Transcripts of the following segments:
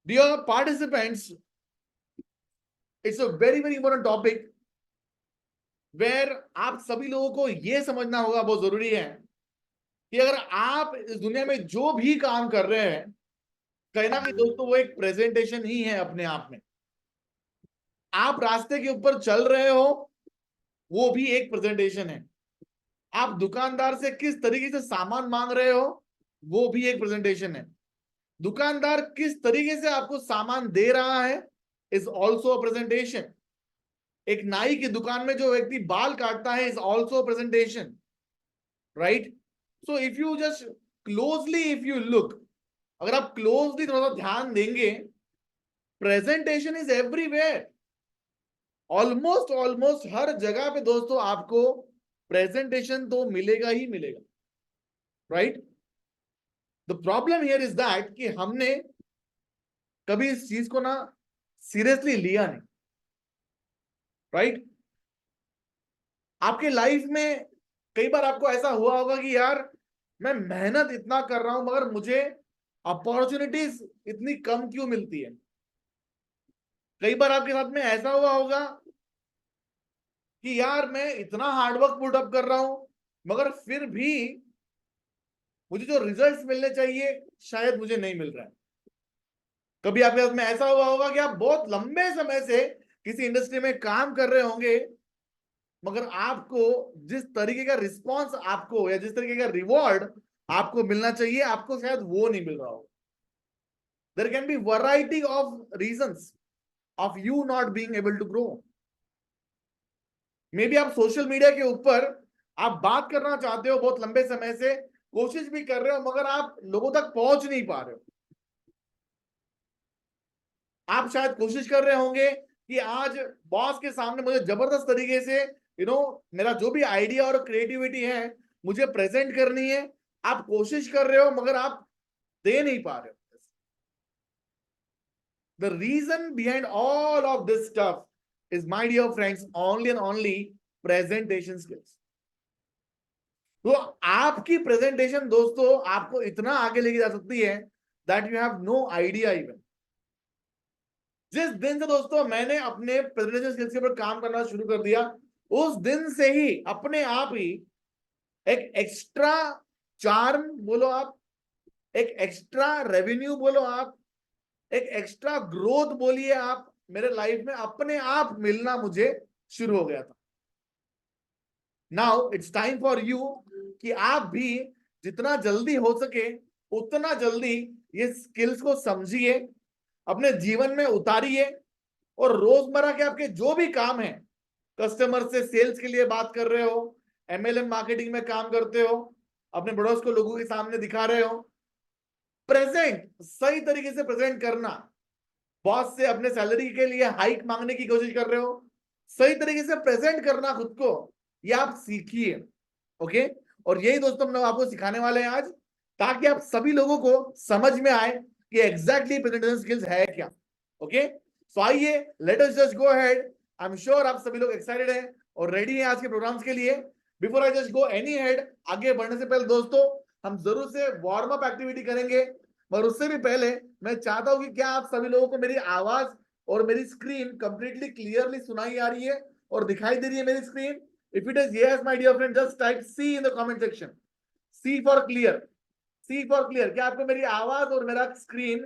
Dear participants, it's a very important topic where आप सभी लोगों को यह समझना होगा, बहुत जरूरी है कि अगर आप इस दुनिया में जो भी काम कर रहे हैं, कहीं ना कहीं दोस्तों वो एक प्रेजेंटेशन ही है अपने आप में। आप रास्ते के ऊपर चल रहे हो, वो भी एक प्रेजेंटेशन है। आप दुकानदार से किस तरीके से सामान मांग रहे हो, वो भी एक प्रेजेंटेशन है। दुकानदार किस तरीके से आपको सामान दे रहा है इज ऑल्सो अ प्रेजेंटेशन। एक नाई की दुकान में जो व्यक्ति बाल काटता है is also presentation, right? So if you just closely if you look, अगर आप क्लोजली थोड़ा सा ध्यान देंगे, presentation is everywhere. Almost almost हर जगह पे दोस्तों आपको प्रेजेंटेशन तो मिलेगा ही मिलेगा, right? The problem here is that कि हमने कभी इस चीज को ना सीरियसली लिया नहीं, राइट? आपके लाइफ में कई बार आपको ऐसा हुआ होगा कि यार मैं मेहनत इतना कर रहा हूं मगर मुझे अपॉर्चुनिटीज इतनी कम क्यों मिलती है। कई बार आपके साथ में ऐसा हुआ होगा कि यार मैं इतना हार्डवर्क पुट अप कर रहा हूं मगर फिर भी मुझे जो रिजल्ट्स मिलने चाहिए शायद मुझे नहीं मिल रहा है। कभी आपके साथ में ऐसा हुआ होगा कि आप बहुत लंबे समय से किसी इंडस्ट्री में काम कर रहे होंगे मगर आपको जिस तरीके का रिस्पॉन्स आपको या जिस तरीके का रिवॉर्ड आपको मिलना चाहिए आपको शायद वो नहीं मिल रहा हो। There can be variety of reasons of you not being able to grow. May be आप सोशल मीडिया के ऊपर आप बात करना चाहते हो, बहुत लंबे समय से कोशिश भी कर रहे हो मगर आप लोगों तक पहुंच नहीं पा रहे हो। आप शायद कोशिश कर रहे होंगे कि आज बॉस के सामने मुझे जबरदस्त तरीके से मेरा जो भी आइडिया और क्रिएटिविटी है मुझे प्रेजेंट करनी है। आप कोशिश कर रहे हो मगर आप दे नहीं पा रहे हो। The reason behind all of this stuff is, my dear friends, only and only presentation skills. तो आपकी प्रेजेंटेशन दोस्तों आपको इतना आगे लेके जा सकती है that you have no idea even. जिस दिन से दोस्तों मैंने अपने प्रेजेंटेशन स्किल्स के ऊपर काम करना शुरू कर दिया, उस दिन से ही अपने आप ही एक एक्स्ट्रा चार्म बोलो आप, एक एक्स्ट्रा रेवेन्यू बोलो आप, एक एक्स्ट्रा ग्रोथ बोलिए आप, मेरे लाइफ में अपने आप मिलना मुझे शुरू हो गया था। Now it's time for you कि आप भी जितना जल्दी हो सके उतना जल्दी ये स्किल्स को समझिए, अपने जीवन में उतारिए और रोजमर्रा के आपके जो भी काम है, कस्टमर से सेल्स के लिए बात कर रहे हो, एमएलएम मार्केटिंग में काम करते हो, अपने प्रोडक्ट्स को लोगों के सामने दिखा रहे हो, प्रेजेंट सही तरीके से प्रेजेंट करना। बॉस से अपने सैलरी के लिए हाइक मांगने की कोशिश कर रहे हो, सही तरीके से प्रेजेंट करना खुद को, ये आप सीखिए। ओके, और यही दोस्तों हम लोग आपको सिखाने वाले हैं आज, ताकि आप सभी लोगों को समझ में आए कि एग्जैक्टली प्रेजेंटेशन स्किल्स है क्या। ओके, सो आइए let us just go ahead. I am sure आप सभी लोग एक्साइटेड हैं और रेडी हैं आज के प्रोग्राम्स के लिए। Before I just go any head, आगे बढ़ने से पहले दोस्तों हम जरूर से वार्म अप एक्टिविटी करेंगे, मगर उससे भी पहले मैं चाहता हूं कि क्या आप सभी लोगों को मेरी आवाज और मेरी स्क्रीन कंप्लीटली क्लियरली सुनाई आ रही है और दिखाई दे रही है मेरी screen? If it is yes, my dear friend, just type C in the comment section. C for clear. C for clear. क्या आपको मेरी आवाज और मेरा स्क्रीन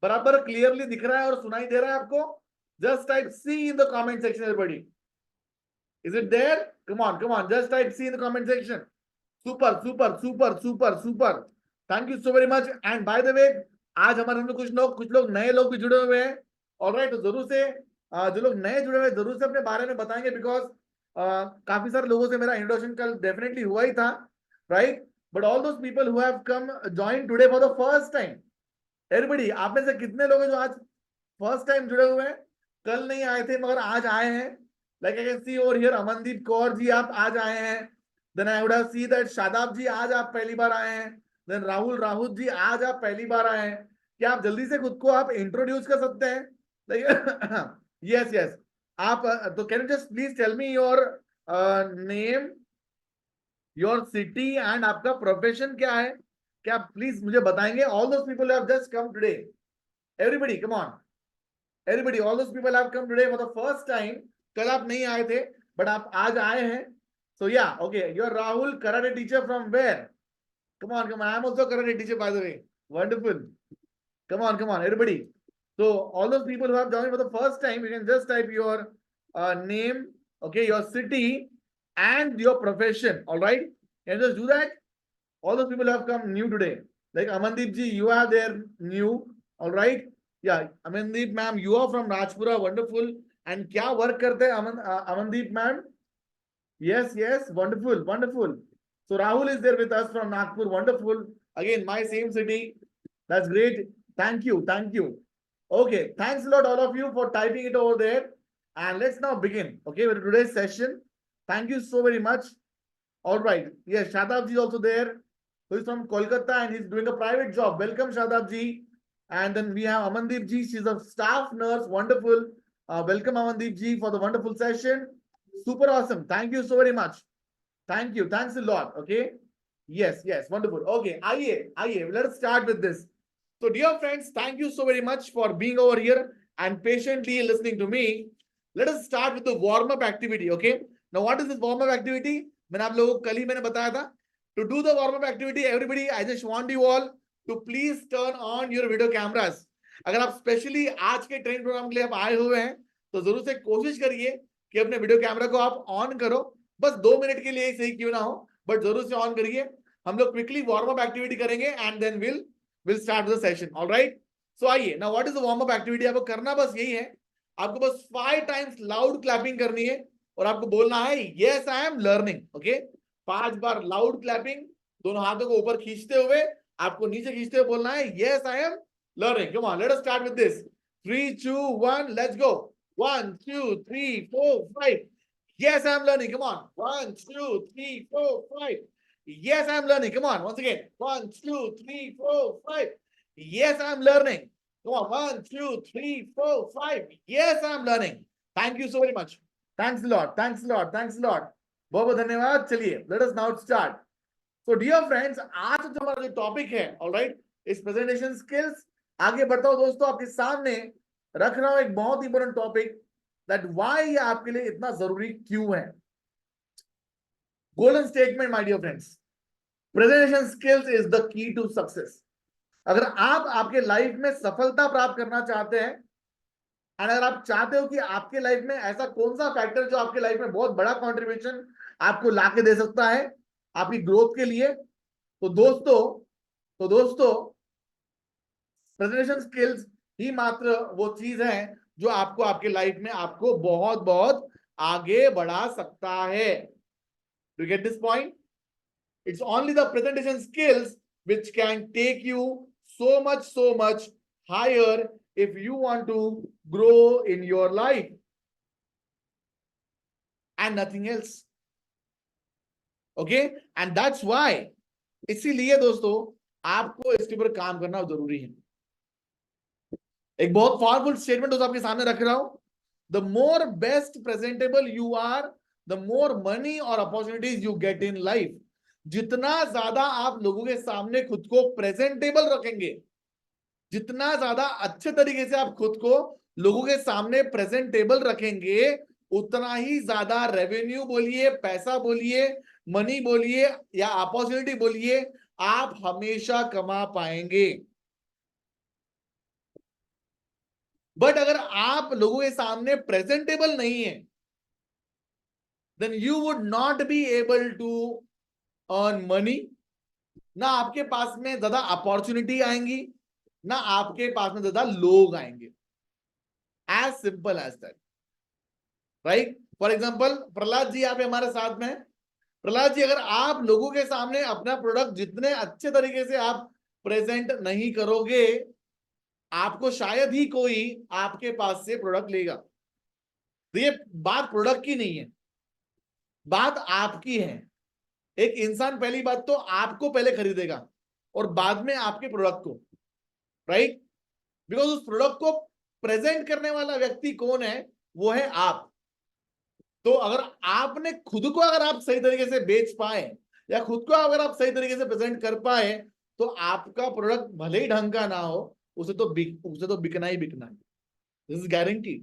बराबर क्लियरली दिख रहा है और सुनाई दे रहा है आपको? Just type C in the comment section, everybody. Is it there? Come on, come on. Just type C in the comment section. Super, super, super, super, super. Thank you so very much. And by the way, आज हमारे हम कुछ लोग नए लोग भी जुड़े हुए हैं। ऑलराइट, तो जरूर से जो लोग नए जुड़े हुए हैं जरूर से अपने बारे में बताएंगे, बिकॉज काफी सारे लोगों से मेरा इंट्रोडक्शन कल डेफिनेटली हुआ ही था, right? But all those people who have come join today for the first time, everybody, आप में से कितने लोग हैं जो आज फर्स्ट टाइम जुड़े हुए हैं? कल नहीं आए थे मगर आज आए हैं। Like I can see over here Amandeep Kaur ji, आप आज आए हैं। Then I would have see that Shadab ji, आज आप पहली बार आए हैं। देन राहुल राहुल जी, आज आप पहली बार आए हैं। क्या आप जल्दी से खुद को आप इंट्रोड्यूस कर सकते हैं? यस यस, आप तो can you just please tell me your name, your city and आपका प्रोफेशन क्या है? क्या आप प्लीज मुझे बताएंगे? All those people have just come today, Everybody, come on. Everybody, all those people have come today for the first time. कल आप नहीं आए थे, but आप आज आए हैं. So yeah, okay. You're Rahul, karate teacher from where? Come on, come on. I'm also a karate teacher, by the way. Wonderful. Come on, everybody. So all those people who have joined for the first time, you can just type your name, okay, your city, and your profession. All right, can you just do that? All those people who have come new today, like Amandeep ji, you are there new. All right, yeah, Amandeep ma'am, you are from Rajpura, wonderful. And kya work karte Amandeep ma'am? Yes, wonderful, wonderful. So Rahul is there with us from Nagpur, wonderful. Again, my same city. That's great. Thank you, thank you. Okay, thanks a lot, all of you, for typing it over there. And let's now begin, okay, with today's session. Thank you so very much. All right. Yes, Shadab ji is also there, who is from Kolkata and he's doing a private job. Welcome, Shadab ji. And then we have Amandeep ji. She's a staff nurse. Wonderful. Welcome, Amandeep ji, for the wonderful session. Super awesome. Thank you so very much. Thank you. Thanks a lot. Okay. Yes, wonderful. Okay, aye. Let us start with this. So, dear friends, thank you so very much for being over here and patiently listening to me. Let us start with the warm-up activity. Okay. Now, what is this warm-up activity? मैंने आप लोगों को कल ही मैंने बताया था. To do the warm-up activity, everybody, I just want you all to please turn on your video cameras. अगर आप स्पेशली आज के ट्रेनिंग प्रोग्राम के लिए आप आए हुए हैं, तो जरूर से कोशिश करिए कि अपने वीडियो कैमरा को आप ऑन करो. बस 2 मिनट के लिए सही क्यों ना हो, बट जरूर से ऑन करिए. हम लोग क्विकली वार्म अप एक्टिविटी करेंगे and then will start the session. Alright, so आइए. Now what is the warm up activity? आपको करना बस यही है, आपको बस 5 टाइम्स लाउड क्लैपिंग करनी है और आपको बोलना है yes I am learning. Okay, 5 bar loud clapping, दोनों हाथों को ऊपर खींचते हुए आपको नीचे खींचते हुए बोलना है yes I am learning. Come on, let us start with this. 3 2 1 let's go. 1 2 3 4 5. Yes, I'm learning. Come on. 1 2 3 4 5. Yes, I'm learning. Come on. Once again. 1 2 3 4 5. Yes, I'm learning. Come on. 1 2 3 4 5. Yes, I'm learning. Thank you so very much. Thanks a lot. Thanks a lot. Thanks a lot. बहुत बहुत धन्यवाद. चलिए, let us now start. So, dear friends, आज जो हमारा जो topic है, all right, इस प्रेजेंटेशन स्किल्स. आगे बढ़ता हूं दोस्तों, आपके सामने रख रहा हूं एक बहुत इंपॉर्टेंट टॉपिक. That why ये आपके लिए इतना जरूरी क्यों है. Golden statement my dear friends, presentation skills is the key to success. अगर आप आपके लाइफ में सफलता प्राप्त करना चाहते हैं, और अगर आप चाहते हो कि आपके लाइफ में ऐसा कौन सा फैक्टर जो आपके लाइफ में बहुत बड़ा कंट्रीब्यूशन आपको लाके दे सकता है आपकी ग्रोथ के लिए, तो दोस्तों प्रेजेंटेशन स्किल्स ही मात्र वो चीज है जो आपको आपके लाइफ में आपको बहुत बहुत आगे बढ़ा सकता है. Do you get this point? It's only the presentation skills which can take you so much higher if you want to grow in your life and nothing else. Okay? And that's why इसीलिए दोस्तों आपको इसके ऊपर काम करना जरूरी है. एक बहुत पावरफुल स्टेटमेंट आपके सामने रख रहा हूं. The more best presentable you are, the more money और opportunities you get in life. जितना ज्यादा आप लोगों के सामने खुद को प्रेजेंटेबल रखेंगे, जितना ज्यादा अच्छे तरीके से आप खुद को लोगों के सामने प्रेजेंटेबल रखेंगे, उतना ही ज्यादा रेवेन्यू बोलिए, पैसा बोलिए, मनी बोलिए या अपॉर्चुनिटी बोलिए, आप हमेशा कमा पाएंगे. बट अगर आप लोगों के सामने प्रेजेंटेबल नहीं है, then you would not be able to earn money. ना आपके पास में ज्यादा अपॉर्चुनिटी आएंगी, ना आपके पास में ज्यादा लोग आएंगे. As simple as that, right? For example, Prahlad ji आप हमारे साथ में. प्रहलाद जी, अगर आप लोगों के सामने अपना प्रोडक्ट जितने अच्छे तरीके से आप प्रेजेंट नहीं करोगे, आपको शायद ही कोई आपके पास से प्रोडक्ट लेगा. तो ये बात प्रोडक्ट की नहीं है, बात आपकी है. एक इंसान पहली बात तो आपको पहले खरीदेगा और बाद में आपके प्रोडक्ट को, राइट? बिकॉज उस प्रोडक्ट को प्रेजेंट करने वाला व्यक्ति कौन है? वो है आप. तो अगर आपने खुद को अगर आप सही तरीके से बेच पाए या खुद को अगर आप सही तरीके से प्रेजेंट कर पाए, तो आपका प्रोडक्ट भले ही ढंग का ना हो, उसे तो बिकना ही बिकना है. This is guarantee,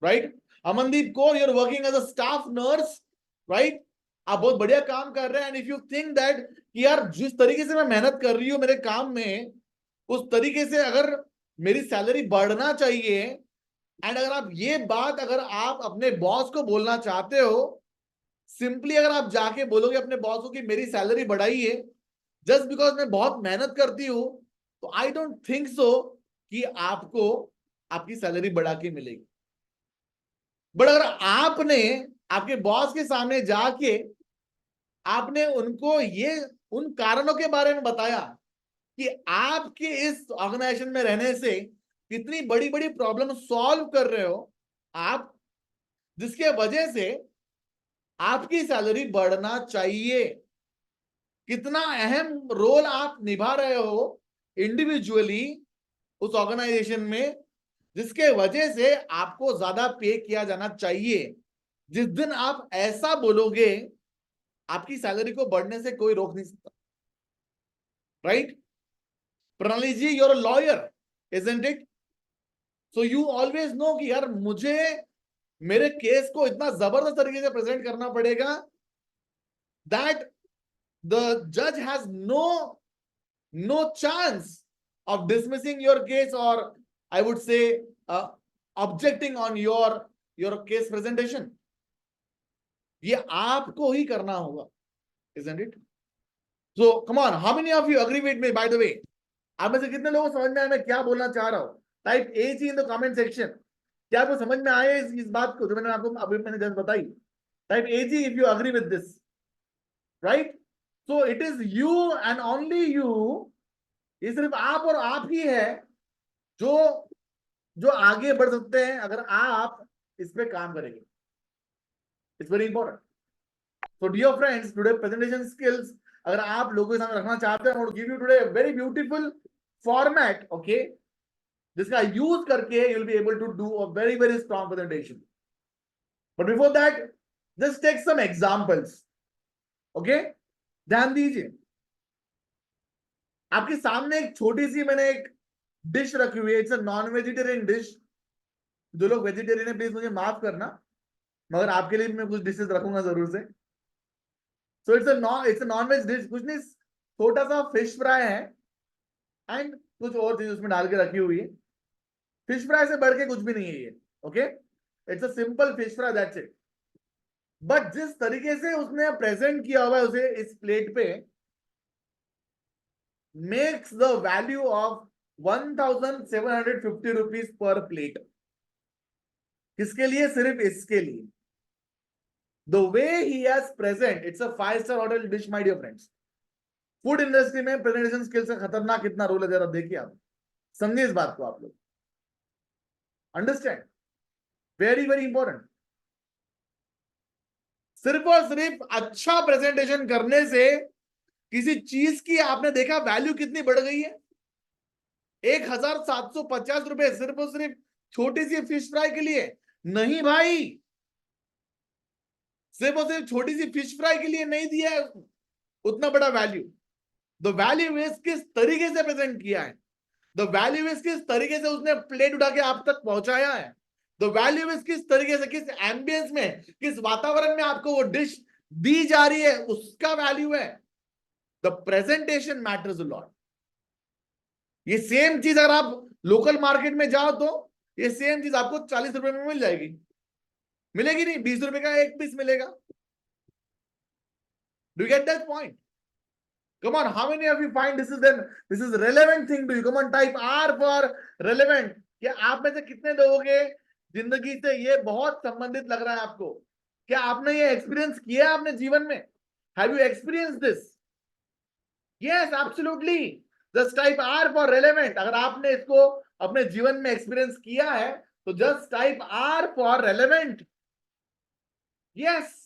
right? Amandeep Kaur, you are working as a staff nurse, right? आप बहुत बढ़िया काम कर रहे हैं. And if you think that कि यार जिस तरीके से मैं मेहनत कर रही हूँ मेरे काम में, उस तरीके से अगर मेरी सैलरी बढ़ना चाहिए, एंड अगर आप ये बात अगर आप अपने बॉस को बोलना चाहते हो, सिंपली अगर आप जाके बोलोगे अपने बॉस को कि मेरी सैलरी बढ़ाइए जस्ट बिकॉज मैं बहुत मेहनत करती हूं, तो आई डोंट थिंक सो कि आपको आपकी सैलरी बढ़ा के मिलेगी. बट अगर आपने आपके बॉस के सामने जाके आपने उनको ये उन कारणों के बारे में बताया कि आपके इस ऑर्गेनाइजेशन में रहने से कितनी बड़ी बड़ी प्रॉब्लम सॉल्व कर रहे हो आप, जिसके वजह से आपकी सैलरी बढ़ना चाहिए, कितना अहम रोल आप निभा रहे हो इंडिविजुअली उस ऑर्गेनाइजेशन में, जिसके वजह से आपको ज्यादा पे किया जाना चाहिए. जिस दिन आप ऐसा बोलोगे आपकी सैलरी को बढ़ने से कोई रोक नहीं सकता, right? Pranali ji, you're a lawyer, isn't it? So you always know कि यार मुझे मेरे केस को इतना जबरदस्त तरीके से प्रेजेंट करना पड़ेगा दैट द जज has no chance of dismissing your case, or I would say objecting on your case presentation. ये आपको ही करना होगा, isn't it? So come on, how many of you agree with me? By the way, आप में से कितने लोगों को समझ में आया मैं क्या बोलना चाह रहा हूं? Type a G in the comment section. क्या आपको समझ में आया इस बात को जो मैंने आपको अभी मैंने जस्ट बताई? Type a G if you agree with this, right? So it is you and only you, ये सिर्फ आप और आप ही है जो जो आगे बढ़ सकते हैं अगर आप इस पे काम करेंगे. It's very important. So dear friends, today presentation skills अगर आप लोगों के सामने रखना चाहते हैं, I will give you today very beautiful format, okay, जिसका यूज करके you will be able to do a very very strong presentation. But before that just take some examples, okay? ध्यान दीजिए, आपके सामने एक छोटी सी मैंने एक डिश रखी हुई है. It's a non vegetarian dish. जो लोग वेजिटेरियन है प्लीज मुझे माफ करना, मगर आपके लिए मैं कुछ डिशेस रखूंगा जरूर से. So it's a non veg dish. कुछ नहीं, छोटा सा फिश फ्राई है एंड कुछ और चीज उसमें डाल के रखी हुई है. फिश फ्राई से बढ़ के कुछ भी नहीं है ये, okay? It's a simple fish fry, that's it. But जिस तरीके से उसने प्रेजेंट किया हुआ है उसे इस प्लेट पे, makes the value of 1750 rupees per plate. किसके लिए? सिर्फ इसके लिए. The way he has present, it's a 5-star hotel dish, my dear friends. Food industry में प्रेजेंटेशन स्किल्स का खतरनाक कितना रोल है जरा देखिए आप, समझिए इस बात को आप लोग. अंडरस्टैंड? Very very important. सिर्फ और सिर्फ अच्छा प्रेजेंटेशन करने से किसी चीज की आपने देखा वैल्यू कितनी बढ़ गई है? 1750 रुपए सिर्फ और सिर्फ छोटी सी फिश फ्राई के लिए? नहीं भाई, सिर्फ और सिर्फ छोटी सी फिश फ्राई के लिए नहीं दिया है उतना बड़ा वैल्यू. द वैल्यू इज किस तरीके से प्रेजेंट किया है, द वैल्यू इज किस तरीके से उसने प्लेट उठा के आप तक पहुंचाया है, द वैल्यू इज किस तरीके से, किस एम्बियंस में, किस वातावरण में आपको वो डिश दी जा रही है, उसका वैल्यू है. The presentation matters a lot. ये सेम चीज अगर आप लोकल मार्केट में जाओ तो ये सेम चीज आपको 40 रुपए में मिल जाएगी. मिलेगी नहीं, 20 रुपए का एक पीस मिलेगा. Do get that point? Come on, how many of you find this is relevant thing to you? Come on, type R for relevant. क्या आप में से कितने लोगों के जिंदगी से ये बहुत संबंधित लग रहा है आपको? क्या आपने ये एक्सपीरियंस किया है अपने जीवन में? Have you experienced this? Yes, absolutely. Just type R for relevant. अगर आपने इसको अपने जीवन में एक्सपीरियंस किया है तो just type R for relevant. Yes.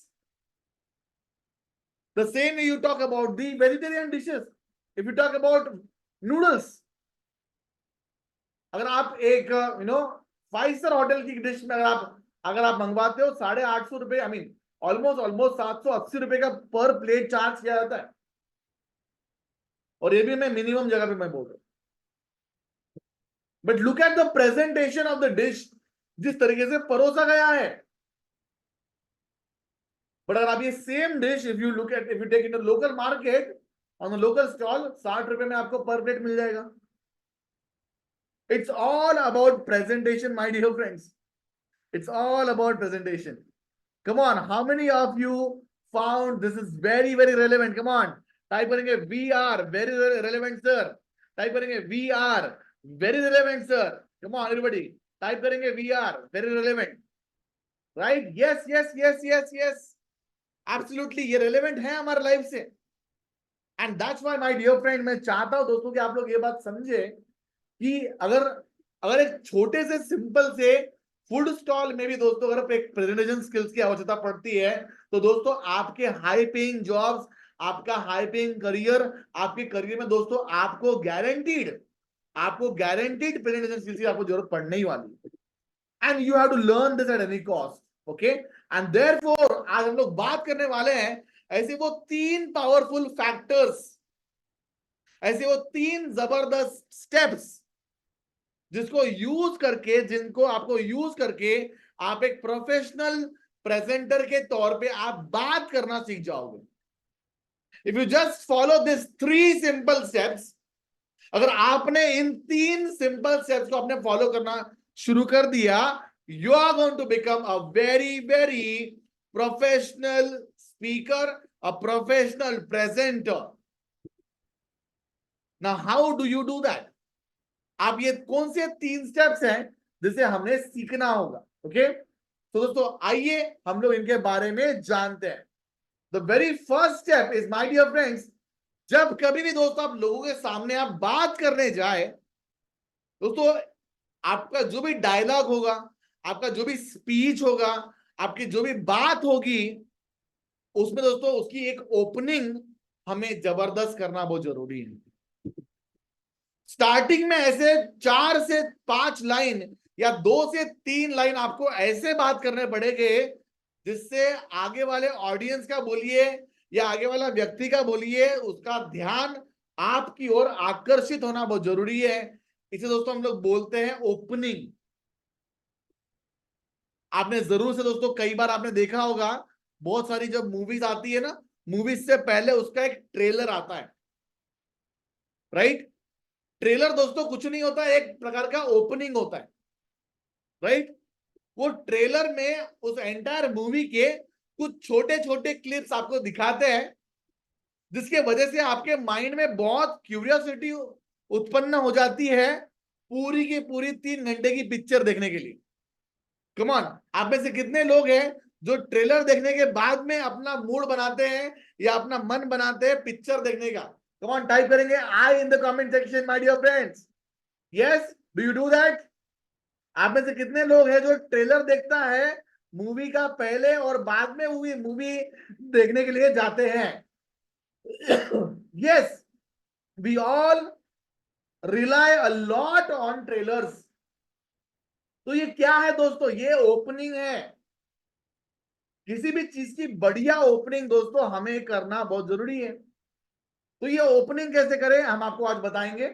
The same way you talk about the vegetarian dishes. If you talk about noodles, अगर आप एक 5-स्टार होटल की डिश में अगर आप मंगवाते हो 850 रुपए, आई मीन ऑलमोस्ट 780 रुपए का पर प्लेट चार्ज किया जाता है. और ये भी मैं मिनिमम जगह पे मैं बोल रहा हूं. But look at the presentation of the dish, जिस तरीके से परोसा गया है। बट अगर आप ये same dish if you take in local market on the local stall, 60 रुपए में आपको पर प्लेट मिल जाएगा। It's all about presentation my dear friends, it's all about presentation. Come on, how many of you found this is very very relevant? Come on, type करेंगे we are very relevant sir, type करेंगे we are very relevant sir. Come on everybody, type करेंगे we are very relevant, right? Yes yes yes yes yes, absolutely, ये relevant है हमारे life से। And that's why my dear friend, मैं चाहता हूं दोस्तों कि आप लोग ये बात समझे कि अगर अगर एक छोटे से सिंपल से फूड स्टॉल में भी दोस्तों अगर एक प्रेजेंटेशन स्किल्स की आवश्यकता पड़ती है, तो दोस्तों आपके हाई पेइंग जॉब्स, आपका हाई पेइंग करियर, आपके करियर में दोस्तों आपको गारंटीड प्रेजेंटेशन स्किल्स की आपको जरूरत पड़ने ही वाली है। And you have to learn this at any cost, okay? And therefore आज हम लोग बात करने वाले हैं ऐसे वो 3 पावरफुल फैक्टर्स, ऐसे वो 3 जबरदस्त स्टेप्स जिनको आपको यूज करके आप एक प्रोफेशनल प्रेजेंटर के तौर पे आप बात करना सीख जाओगे। If you just follow this 3 simple steps, अगर आपने इन 3 सिंपल स्टेप्स को आपने फॉलो करना शुरू कर दिया, you are going to become a very very professional speaker, a professional presenter. Now how do you do that? आप ये कौन से 3 स्टेप्स हैं जिसे हमने सीखना होगा, ओके? तो दोस्तों आइए हम लोग इनके बारे में जानते हैं। The very first step is my dear friends, जब कभी भी दोस्तों आप लोगों के सामने आप बात करने जाए, दोस्तों आपका जो भी डायलॉग होगा, आपका जो भी स्पीच होगा, आपकी जो भी बात होगी, उसमें दोस्तों उसकी एक ओपनिंग हमें जबरदस्त करना बहुत जरूरी है। स्टार्टिंग में ऐसे 4 से 5 लाइन या 2 से 3 लाइन आपको ऐसे बात करने पड़ेंगे जिससे आगे वाले ऑडियंस का बोलिए या आगे वाला व्यक्ति का बोलिए, उसका ध्यान आपकी ओर आकर्षित होना बहुत जरूरी है। इसे दोस्तों हम लोग बोलते हैं ओपनिंग। आपने जरूर से दोस्तों कई बार आपने देखा होगा, बहुत सारी जब मूवीज आती है ना, मूवीज से पहले उसका एक ट्रेलर आता है, राइट? ट्रेलर दोस्तों कुछ नहीं होता, एक प्रकार का ओपनिंग होता है, राइट? वो ट्रेलर में उस एंटायर मूवी के कुछ छोटे छोटे क्लिप्स आपको दिखाते हैं, जिसके वजह से आपके माइंड में बहुत क्यूरियोसिटी उत्पन्न हो जाती है पूरी की पूरी 3 घंटे की पिक्चर देखने के लिए। कम ऑन, आप में से कितने लोग हैं जो ट्रेलर देखने के बाद में अपना मूड बनाते हैं या अपना मन बनाते हैं पिक्चर देखने का? कम ऑन, टाइप करेंगे I in the comment section my dear friends. Yes, do you do that? आप में से कितने लोग हैं जो ट्रेलर देखता है मूवी का पहले और बाद में मूवी देखने के लिए जाते हैं? Yes, we all rely a lot on trailers. तो ये क्या है दोस्तों? ये ओपनिंग है। किसी भी चीज की बढ़िया ओपनिंग दोस्तों हमें करना बहुत जरूरी है। तो ये ओपनिंग कैसे करें हम आपको आज बताएंगे।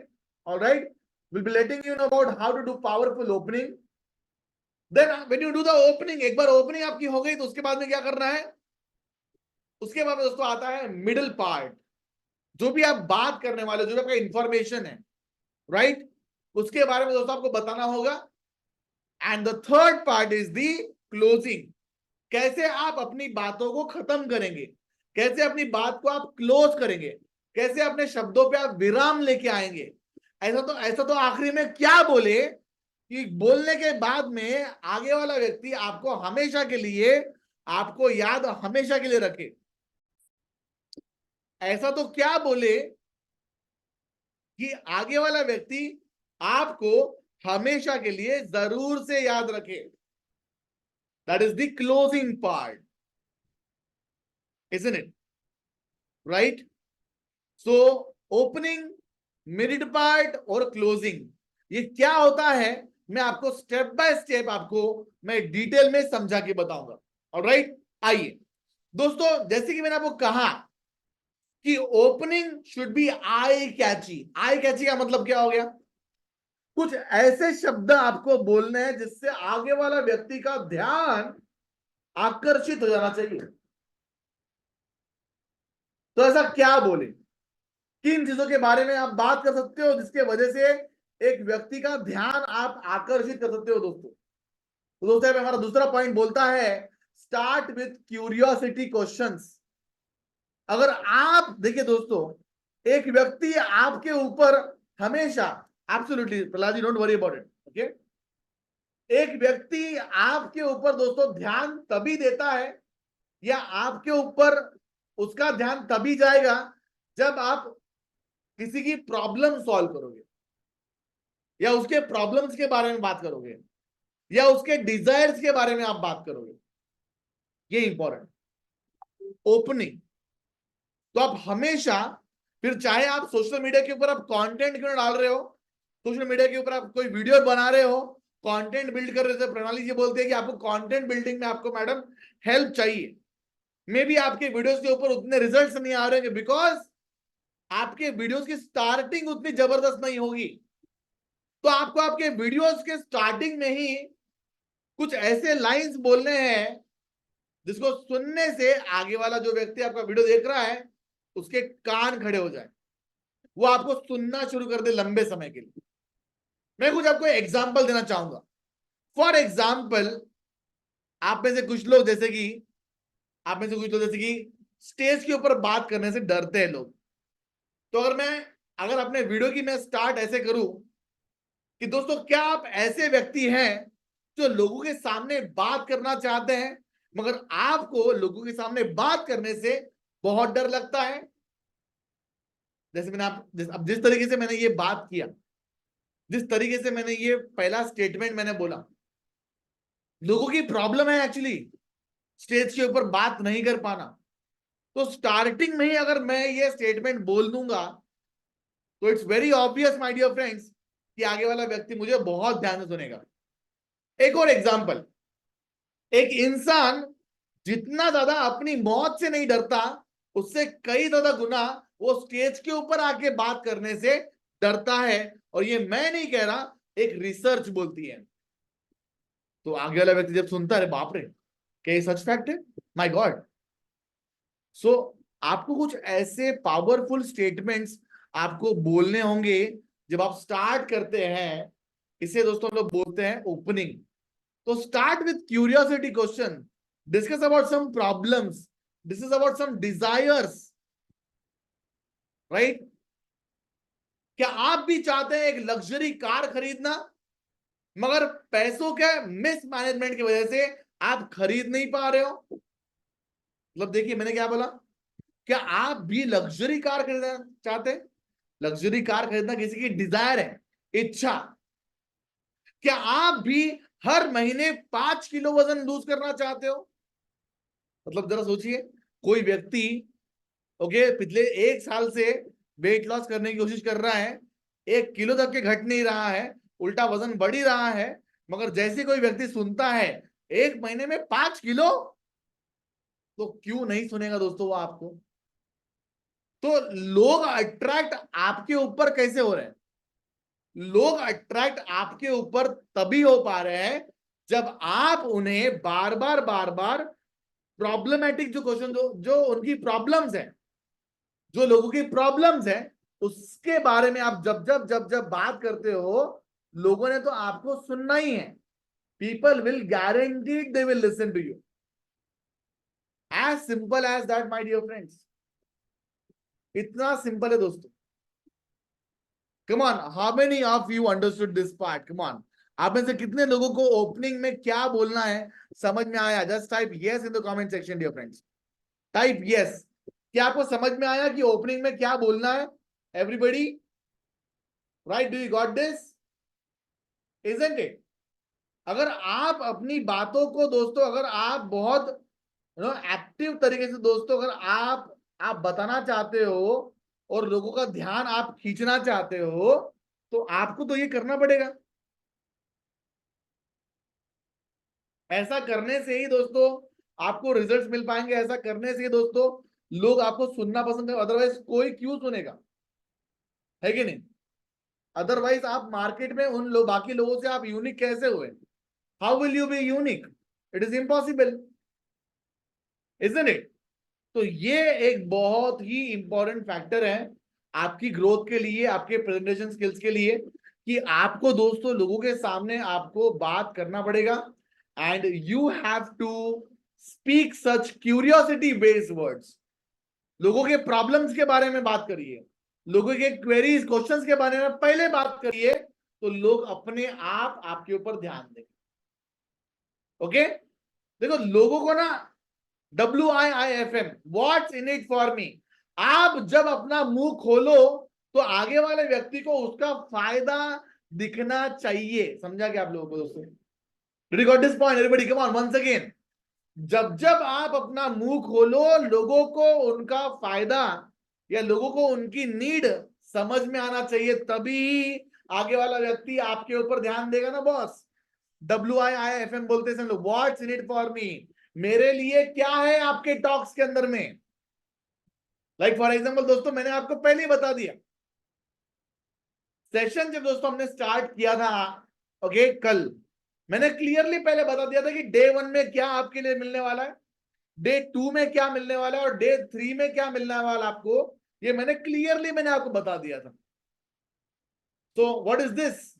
Alright, will be letting you know about how to do powerful opening. Then when you do the opening, एक बार ओपनिंग आपकी हो गई तो उसके बाद में क्या करना है? उसके बाद में दोस्तों आता है मिडिल पार्ट। जो भी आप बात करने वाले, जो भी आपका इंफॉर्मेशन है, राइट, उसके बारे में दोस्तों आपको बताना होगा। And the third part is the closing. कैसे आप अपनी बातों को खत्म करेंगे, कैसे अपनी बात को आप क्लोज करेंगे, कैसे अपने शब्दों पे आप विराम लेके आएंगे। ऐसा तो आखिरी में क्या बोले कि बोलने के बाद में आगे वाला व्यक्ति आपको हमेशा के लिए, आपको याद हमेशा के लिए रखे। ऐसा तो क्या बोले कि आगे वाला व्यक्ति आपको हमेशा के लिए जरूर से याद रखे। That is the closing part, isn't it? Right? So opening, mid part और क्लोजिंग, ये क्या होता है मैं आपको स्टेप बाय स्टेप आपको मैं डिटेल में समझा के बताऊंगा। ऑलराइट, आइए दोस्तों, जैसे कि मैंने आपको कहा कि ओपनिंग शुड बी आई कैची। आई कैची का मतलब क्या हो गया? कुछ ऐसे शब्द आपको बोलने हैं जिससे आगे वाला व्यक्ति का ध्यान आकर्षित हो जाना चाहिए। तो ऐसा क्या बोले, किन चीजों के बारे में आप बात कर सकते हो जिसके वजह से एक व्यक्ति का ध्यान आप आकर्षित कर सकते हो दोस्तों। तो दोस्तों हमारा दूसरा पॉइंट बोलता है स्टार्ट विथ क्यूरियोसिटी क्वेश्चंस। अगर आप देखिए दोस्तों, एक व्यक्ति आपके ऊपर हमेशा, absolutely Prahlad ji don't worry about it, okay, एक व्यक्ति आपके ऊपर दोस्तों ध्यान तभी देता है या आपके ऊपर उसका ध्यान तभी जाएगा जब आप किसी की प्रॉब्लम सॉल्व करोगे या उसके प्रॉब्लम्स के बारे में बात करोगे या उसके डिजायर्स के बारे में आप बात करोगे। ये इंपॉर्टेंट ओपनिंग। तो आप हमेशा, फिर चाहे आप सोशल मीडिया के ऊपर आप कंटेंट क्यों डाल रहे हो, सोशल मीडिया के ऊपर आप कोई वीडियो बना रहे हो, कंटेंट बिल्ड कर रहे थे, प्रणाली जी बोलते हैं कि आपको कंटेंट बिल्डिंग में आपको मैडम हेल्प चाहिए, मे बी आपके वीडियोस के ऊपर उतने रिजल्ट्स नहीं आ रहे हैं बिकॉज आपके वीडियोस की स्टार्टिंग उतनी जबरदस्त नहीं होगी। तो आपको आपके वीडियोस के स्टार्टिंग में ही कुछ ऐसे लाइंस बोलने हैं जिसको सुनने से आगे वाला जो व्यक्ति आपका वीडियो देख रहा है उसके कान खड़े हो जाए, वो आपको सुनना शुरू कर दे लंबे समय के लिए। मैं कुछ आपको एग्जांपल देना चाहूंगा। फॉर एग्जांपल, आप में से कुछ लोग जैसे कि स्टेज के ऊपर बात करने से डरते हैं लोग। तो अगर अपने वीडियो की मैं स्टार्ट ऐसे करूं कि दोस्तों क्या आप ऐसे व्यक्ति हैं जो लोगों के सामने बात करना चाहते हैं मगर आपको लोगों के सामने बात करने से बहुत डर लगता है। जैसे अब जिस तरीके से मैंने ये बात किया, जिस तरीके से मैंने ये पहला स्टेटमेंट मैंने बोला, लोगों की प्रॉब्लम है एक्चुअली स्टेज के ऊपर बात नहीं कर पाना। तो स्टार्टिंग में ही अगर मैं ये स्टेटमेंट बोल दूंगा तो it's very obvious my dear friends कि आगे वाला व्यक्ति मुझे बहुत ध्यान से सुनेगा। एक और एग्जांपल, एक इंसान जितना ज्यादा अपनी मौत से नहीं डरता उससे कई ज्यादा गुना वो स्टेज के ऊपर आके बात करने से डरता है। और ये मैं नहीं कह रहा, एक रिसर्च बोलती है। तो आगे वाला व्यक्ति जब सुनता है बाप रे क्या ये सच फैक्ट है, माय गॉड। सो आपको कुछ ऐसे पावरफुल स्टेटमेंट्स आपको बोलने होंगे जब आप स्टार्ट करते हैं। इसे दोस्तों हम लोग बोलते हैं ओपनिंग। तो start with curiosity question, discuss about some problems, discuss about some desires, right. क्या आप भी चाहते हैं एक लग्जरी कार खरीदना मगर पैसों के मिसमैनेजमेंट की वजह से आप खरीद नहीं पा रहे हो? मतलब देखिए मैंने क्या बोला, क्या आप भी लग्जरी कार खरीदना चाहते हैं? लग्जरी कार खरीदना किसी की डिजायर है, इच्छा। क्या आप भी हर महीने 5 किलो वजन लूज करना चाहते हो? मतलब जरा सोचिए, कोई व्यक्ति ओके पिछले 1 साल से वेट लॉस करने की कोशिश कर रहा है, 1 किलो तक के घट नहीं रहा है, उल्टा वजन बढ़ ही रहा है, मगर जैसे कोई व्यक्ति सुनता है 1 महीने में 5 किलो, तो क्यों नहीं सुनेगा दोस्तों वो आपको। तो लोग अट्रैक्ट आपके ऊपर कैसे हो रहे हैं? लोग अट्रैक्ट आपके ऊपर तभी हो पा रहे हैं जब आप उन्हें बार बार प्रॉब्लमेटिक जो क्वेश्चन जो उनकी प्रॉब्लम्स है, जो लोगों की प्रॉब्लम्स है उसके बारे में आप जब बात करते हो, लोगों ने तो आपको सुनना ही है। People will guaranteed they will listen to you. As simple as that my dear friends. इतना सिंपल है दोस्तों। Come on, how many of you understood this part? Come on, आप में से कितने लोगों को ओपनिंग में क्या बोलना है समझ में आया? Just type yes in the comment section dear friends. Type yes. क्या आपको समझ में आया कि ओपनिंग में क्या बोलना है? Everybody, right? Do you got this? Isn't it? अगर आप अपनी बातों को दोस्तों, अगर आप बहुत एक्टिव तरीके से दोस्तों, अगर आप बताना चाहते हो और लोगों का ध्यान आप खींचना चाहते हो तो आपको तो ये करना पड़ेगा। ऐसा करने से ही दोस्तों आपको रिजल्ट्स मिल पाएंगे। ऐसा करने से ही दोस्तों लोग आपको सुनना पसंद करेंगे, अदरवाइज कोई क्यों सुनेगा, है कि नहीं? अदरवाइज आप मार्केट में उन लोग बाकी लोगों से आप यूनिक कैसे हुए? How will you be unique? It is impossible, isn't it? तो ये एक बहुत ही इंपॉर्टेंट फैक्टर है आपकी ग्रोथ के लिए, आपके प्रेजेंटेशन स्किल्स के लिए, कि आपको दोस्तों लोगों के सामने आपको बात करना पड़ेगा and you have to speak such curiosity based words. लोगों के प्रॉब्लम्स के बारे में बात करिए, लोगों के क्वेरीज क्वेश्चंस के बारे में पहले बात करिए, तो लोग अपने आप आपके ऊपर ध्यान देंगे। ओके, देखो लोगों को ना WIIFM, what's in it for me, आप जब अपना मुंह खोलो तो आगे वाले व्यक्ति को उसका फायदा दिखना चाहिए। समझा क्या आप लोगों को दोस्तों? Did you got this point? Everybody, come on, once again. जब जब आप अपना मुंह खोलो, लोगों को उनका फायदा या लोगों को उनकी नीड समझ में आना चाहिए, तभी आगे वाला व्यक्ति आपके ऊपर ध्यान देगा ना बॉस। WIIFM बोलते हैं हम लोग, what's in it for me, मेरे लिए क्या है आपके टॉक्स के अंदर में। लाइक फॉर एग्जांपल दोस्तों, मैंने आपको पहले ही बता दिया, सेशन जब दोस्तों हमने स्टार्ट किया था, ओके, कल मैंने क्लियरली पहले बता दिया था कि डे 1 में क्या आपके लिए मिलने वाला है, डे 2 में क्या मिलने वाला है और डे 3 में क्या मिलने वाला आपको, ये मैंने क्लियरली आपको बता दिया था। तो व्हाट इज दिस,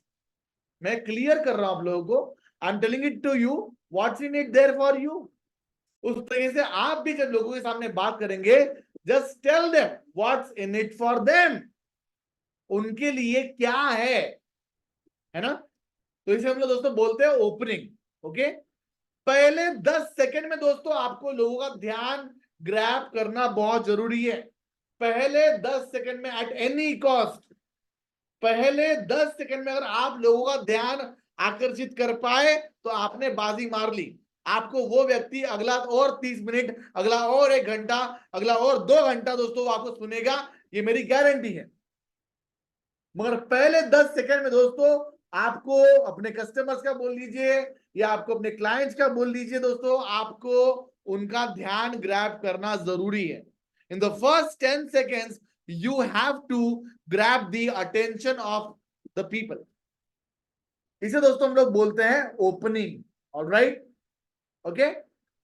मैं क्लियर कर रहा हूं आप लोगों को, I am telling it to you, what's in it there for you. उस तरीके से आप भी जब लोगों के सामने बात करेंगे, just tell them what's in it for them, उनके लिए क्या है ना। तो इसे हम लोग दोस्तों बोलते हैं ओपनिंग। ओके, पहले 10 सेकंड में दोस्तों आपको लोगों का ध्यान ग्रैब करना बहुत जरूरी है। पहले 10 सेकंड में एट एनी कॉस्ट, पहले 10 सेकंड में अगर आप लोगों का ध्यान आकर्षित कर पाए तो आपने बाजी मार ली। आपको वो व्यक्ति अगला और 30 मिनट, अगला और 1 घंटा, अगला और 2 घंटा दोस्तों आपको सुनेगा, ये मेरी गारंटी है। मगर पहले 10 सेकंड में दोस्तों आपको अपने कस्टमर्स का बोल लीजिए या आपको अपने क्लाइंट्स का बोल लीजिए दोस्तों, आपको उनका ध्यान ग्रैब करना जरूरी है। In the first 10 seconds you have to grab the attention of the people. इसे दोस्तों हम लोग बोलते हैं ओपनिंग। ऑलराइट, ओके,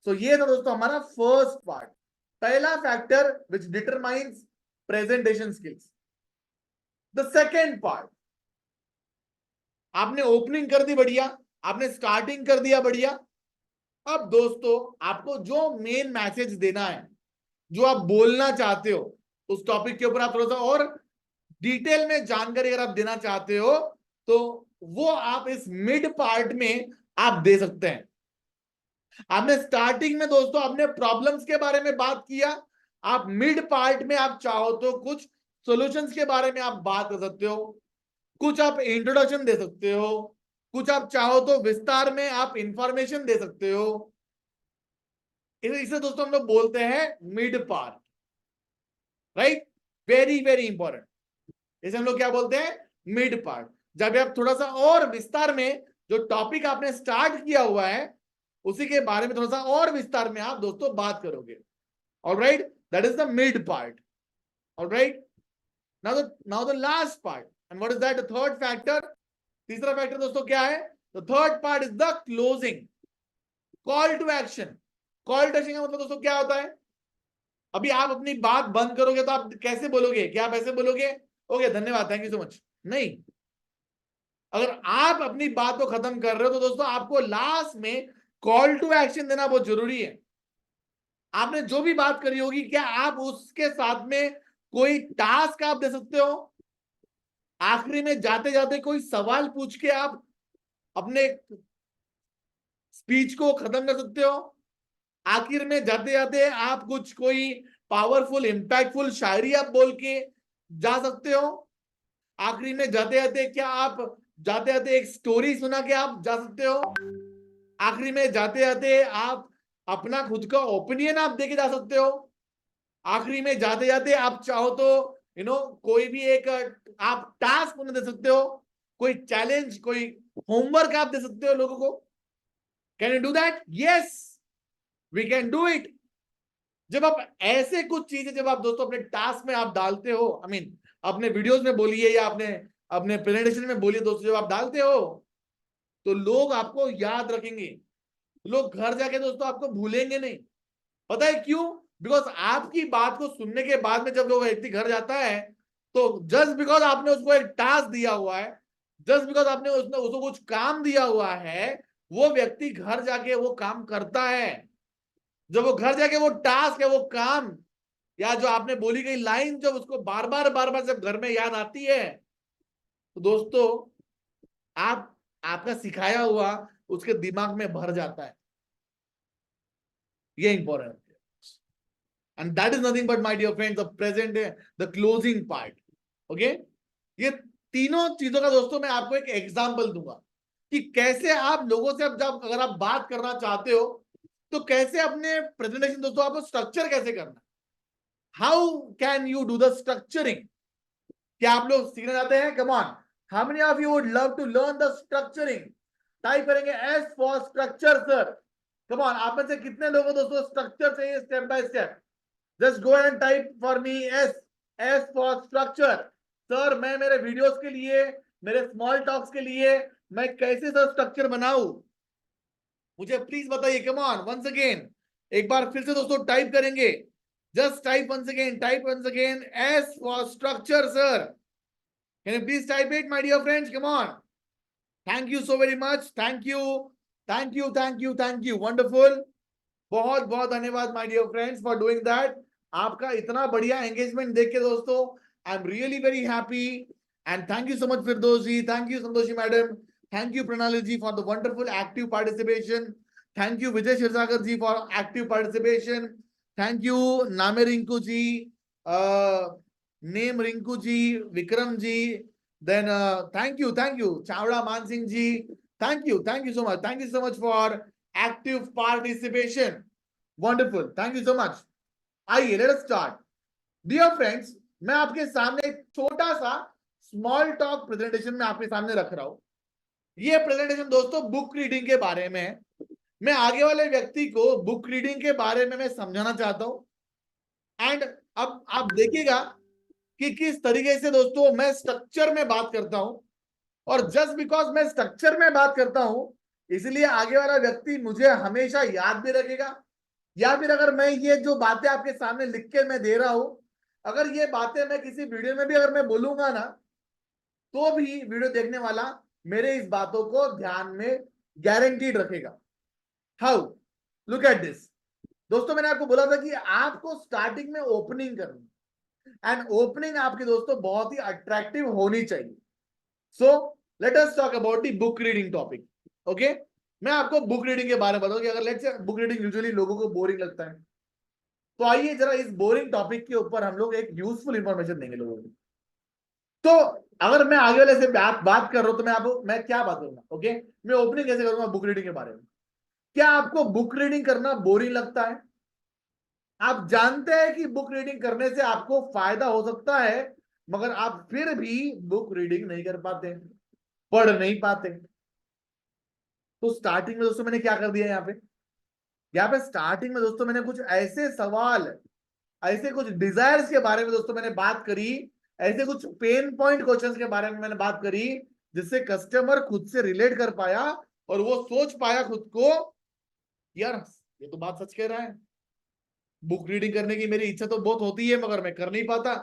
सो ये था दोस्तों हमारा फर्स्ट पार्ट, पहला factor which determines presentation skills. The second part, आपने ओपनिंग कर दी बढ़िया, आपने स्टार्टिंग कर दिया बढ़िया, अब दोस्तों आपको जो मेन मैसेज देना है, जो आप बोलना चाहते हो, उस टॉपिक के ऊपर आप थोड़ा सा और डिटेल में जानकारी अगर आप देना चाहते हो तो वो आप इस मिड पार्ट में आप दे सकते हैं। आपने स्टार्टिंग में दोस्तों अपने प्रॉब्लम्स के बारे में बात किया, आप मिड पार्ट में आप चाहो तो कुछ सॉल्यूशंस के बारे में आप बात कर सकते हो, कुछ आप इंट्रोडक्शन दे सकते हो, कुछ आप चाहो तो विस्तार में आप इंफॉर्मेशन दे सकते हो। इसे दोस्तों हम लोग बोलते हैं mid part. Right, very very important, इसे हम लोग क्या बोलते हैं? Mid part. जब आप थोड़ा सा और विस्तार में जो टॉपिक आपने स्टार्ट किया हुआ है उसी के बारे में थोड़ा सा और विस्तार में आप दोस्तों बात करोगे। Alright, that is the mid part. Alright, now the last part, and what is that? The third factor, तीसरा फैक्टर दोस्तों क्या है? The third part is the closing, call to action. Call to action का मतलब दोस्तों क्या होता है? अभी आप अपनी बात बंद करोगे तो आप कैसे बोलोगे? क्या आप ऐसे बोलोगे, ओके धन्यवाद, थैंक यू सो मच? नहीं, अगर आप अपनी बात को खत्म कर रहे हो तो दोस्तों आपको लास्ट में कॉल टू एक्शन देना बहुत जरूरी है। आपने जो भी बात करी होगी, क्या आप उसके साथ में कोई टास्क आप दे सकते हो? आखिरी में जाते जाते कोई सवाल पूछ के आप अपने स्पीच को खत्म कर सकते हो? आखिर में जाते जाते आप कुछ कोई पावरफुल इंपैक्टफुल शायरी आप बोल के जा सकते हो? आखिरी में जाते जाते क्या आप जाते जाते एक स्टोरी सुना के आप जा सकते हो? आखिरी में जाते जाते आप अपना खुद का ओपिनियन आप देके जा सकते हो? आखिरी में जाते जाते आप चाहो तो कोई भी एक आप टास्क उन्हें दे सकते हो, कोई चैलेंज, कोई होमवर्क आप दे सकते हो लोगों को। Can you do that? Yes, we can do it. जब आप ऐसे कुछ चीजें जब आप दोस्तों अपने टास्क में आप डालते हो, आई मीन अपने वीडियोस में बोलिए या अपने अपने प्रेजेंटेशन में बोलिए दोस्तों, जब आप डालते हो तो लोग आपको याद रखेंगे, लोग घर जाके दोस्तों आपको भूलेंगे नहीं। पता है क्यों? बिकॉज आपकी बात को सुनने के बाद में जब वो व्यक्ति घर जाता है, तो जस्ट बिकॉज आपने उसको एक टास्क दिया हुआ है, जस्ट बिकॉज आपने उसने उसको कुछ काम दिया हुआ है, वो व्यक्ति घर जाके वो काम करता है। जब वो घर जाके वो टास्क है, वो काम, या जो आपने बोली गई लाइन जब उसको बार बार जब घर में याद आती है, तो दोस्तों आप आपका सिखाया हुआ उसके दिमाग में भर जाता है। ये इंपॉर्टेंट है। And that is nothing but my dear friends the present, the closing part. Okay, ये तीनों चीजों का दोस्तों मैं आपको एक एग्जांपल दूंगा कि कैसे आप लोगों से, अब जब अगर आप बात करना चाहते हो तो कैसे अपने प्रेजेंटेशन दोस्तों आपको स्ट्रक्चर कैसे करना, how can you do the structuring. क्या आप लोग सीखना चाहते हैं? Come on, how many of you would love to learn the structuring? Type करेंगे S for structure sir. Come on, आप में से कितने लोगों दोस्तों स्ट्रक्चर चाहिए step by step? Just go and type for me S, S for structure. Sir मैं मेरे वीडियोस के लिए, मेरे स्मॉल टॉक्स के लिए मैं कैसे सर स्ट्रक्चर बनाऊं, मुझे प्लीज बताइए। कम ऑन, वंस अगेन, एक बार फिर से दोस्तों टाइप करेंगे, just type once again, type once again, S for structure sir. Can you please type it my dear friends? Come on, thank you so very much, thank you, thank you, thank you, thank you, wonderful. बहुत बहुत धन्यवाद my dear friends for doing that. आपका इतना बढ़िया engagement देख के दोस्तों I am really very happy, and thank you so much Firdaus ji, thank you Santoshi madam, thank you Pranali ji for the wonderful active participation, thank you Vijay Kshirsagar ji for active participation, thank you name Rinku ji, name Rinku ji, Vikram ji, then thank you Chavda Man Singh ji, thank you so much, thank you so much for active participation, wonderful, thank you so much। आइए let us start। Dear friends, मैं आपके सामने एक छोटा सा small talk presentation में आपके सामने रख रहा हूं। ये प्रेजेंटेशन दोस्तों बुक रीडिंग के बारे में है। मैं आगे वाले व्यक्ति को बुक रीडिंग के बारे में मैं समझाना चाहता हूं, एंड अब आप देखिएगा कि किस तरीके से दोस्तों मैं स्ट्रक्चर में बात करता हूं, और जस्ट बिकॉज मैं स्ट्रक्चर में बात करता हूं इसलिए आगे वाला व्यक्ति मुझे हमेशा याद भी रखेगा, या फिर अगर मैं ये जो बातें आपके सामने लिख के मैं दे रहा हूं, अगर ये बातें मैं किसी वीडियो में भी अगर मैं बोलूंगा ना, तो भी वीडियो देखने वाला मेरे इस बातों को ध्यान में गारंटीड रखेगा। How, look at this. दोस्तों मैंने आपको बोला था कि आपको स्टार्टिंग में ओपनिंग करनी, एंड ओपनिंग आपकी दोस्तों बहुत ही अट्रैक्टिव होनी चाहिए। So let us talk about the book reading topic. Okay, मैं आपको बुक रीडिंग के बारे में बताऊं कि अगर let's say book reading usually लोगों को बोरिंग लगता है, तो आइए जरा इस बोरिंग टॉपिक के ऊपर हम लोग एक यूजफुल इंफॉर्मेशन देंगे लोगों को। तो अगर मैं आगे वाले से बात कर रहा हूं तो मैं क्या बात करूंगा? ओके, मैं ओपनिंग कैसे करूंगा बुक रीडिंग के बारे में। क्या आपको बुक रीडिंग करना बोरिंग लगता है? आप जानते हैं कि बुक रीडिंग करने से आपको फायदा हो सकता है, मगर आप फिर भी बुक रीडिंग नहीं कर पाते, पढ़ नहीं पाते। तो स्टार्टिंग में दोस्तों मैंने क्या कर दिया यहाँ पे स्टार्टिंग में दोस्तों मैंने कुछ ऐसे सवाल, ऐसे कुछ डिजायर्स के बारे में दोस्तों मैंने बात करी, ऐसे कुछ पेन पॉइंट क्वेश्चंस के बारे में मैंने बात करी, जिससे कस्टमर खुद से रिलेट कर पाया और वो सोच पाया खुद को, यार ये तो बात सच कह रहा है, बुक रीडिंग करने की मेरी इच्छा तो बहुत होती है मगर मैं कर नहीं पाता।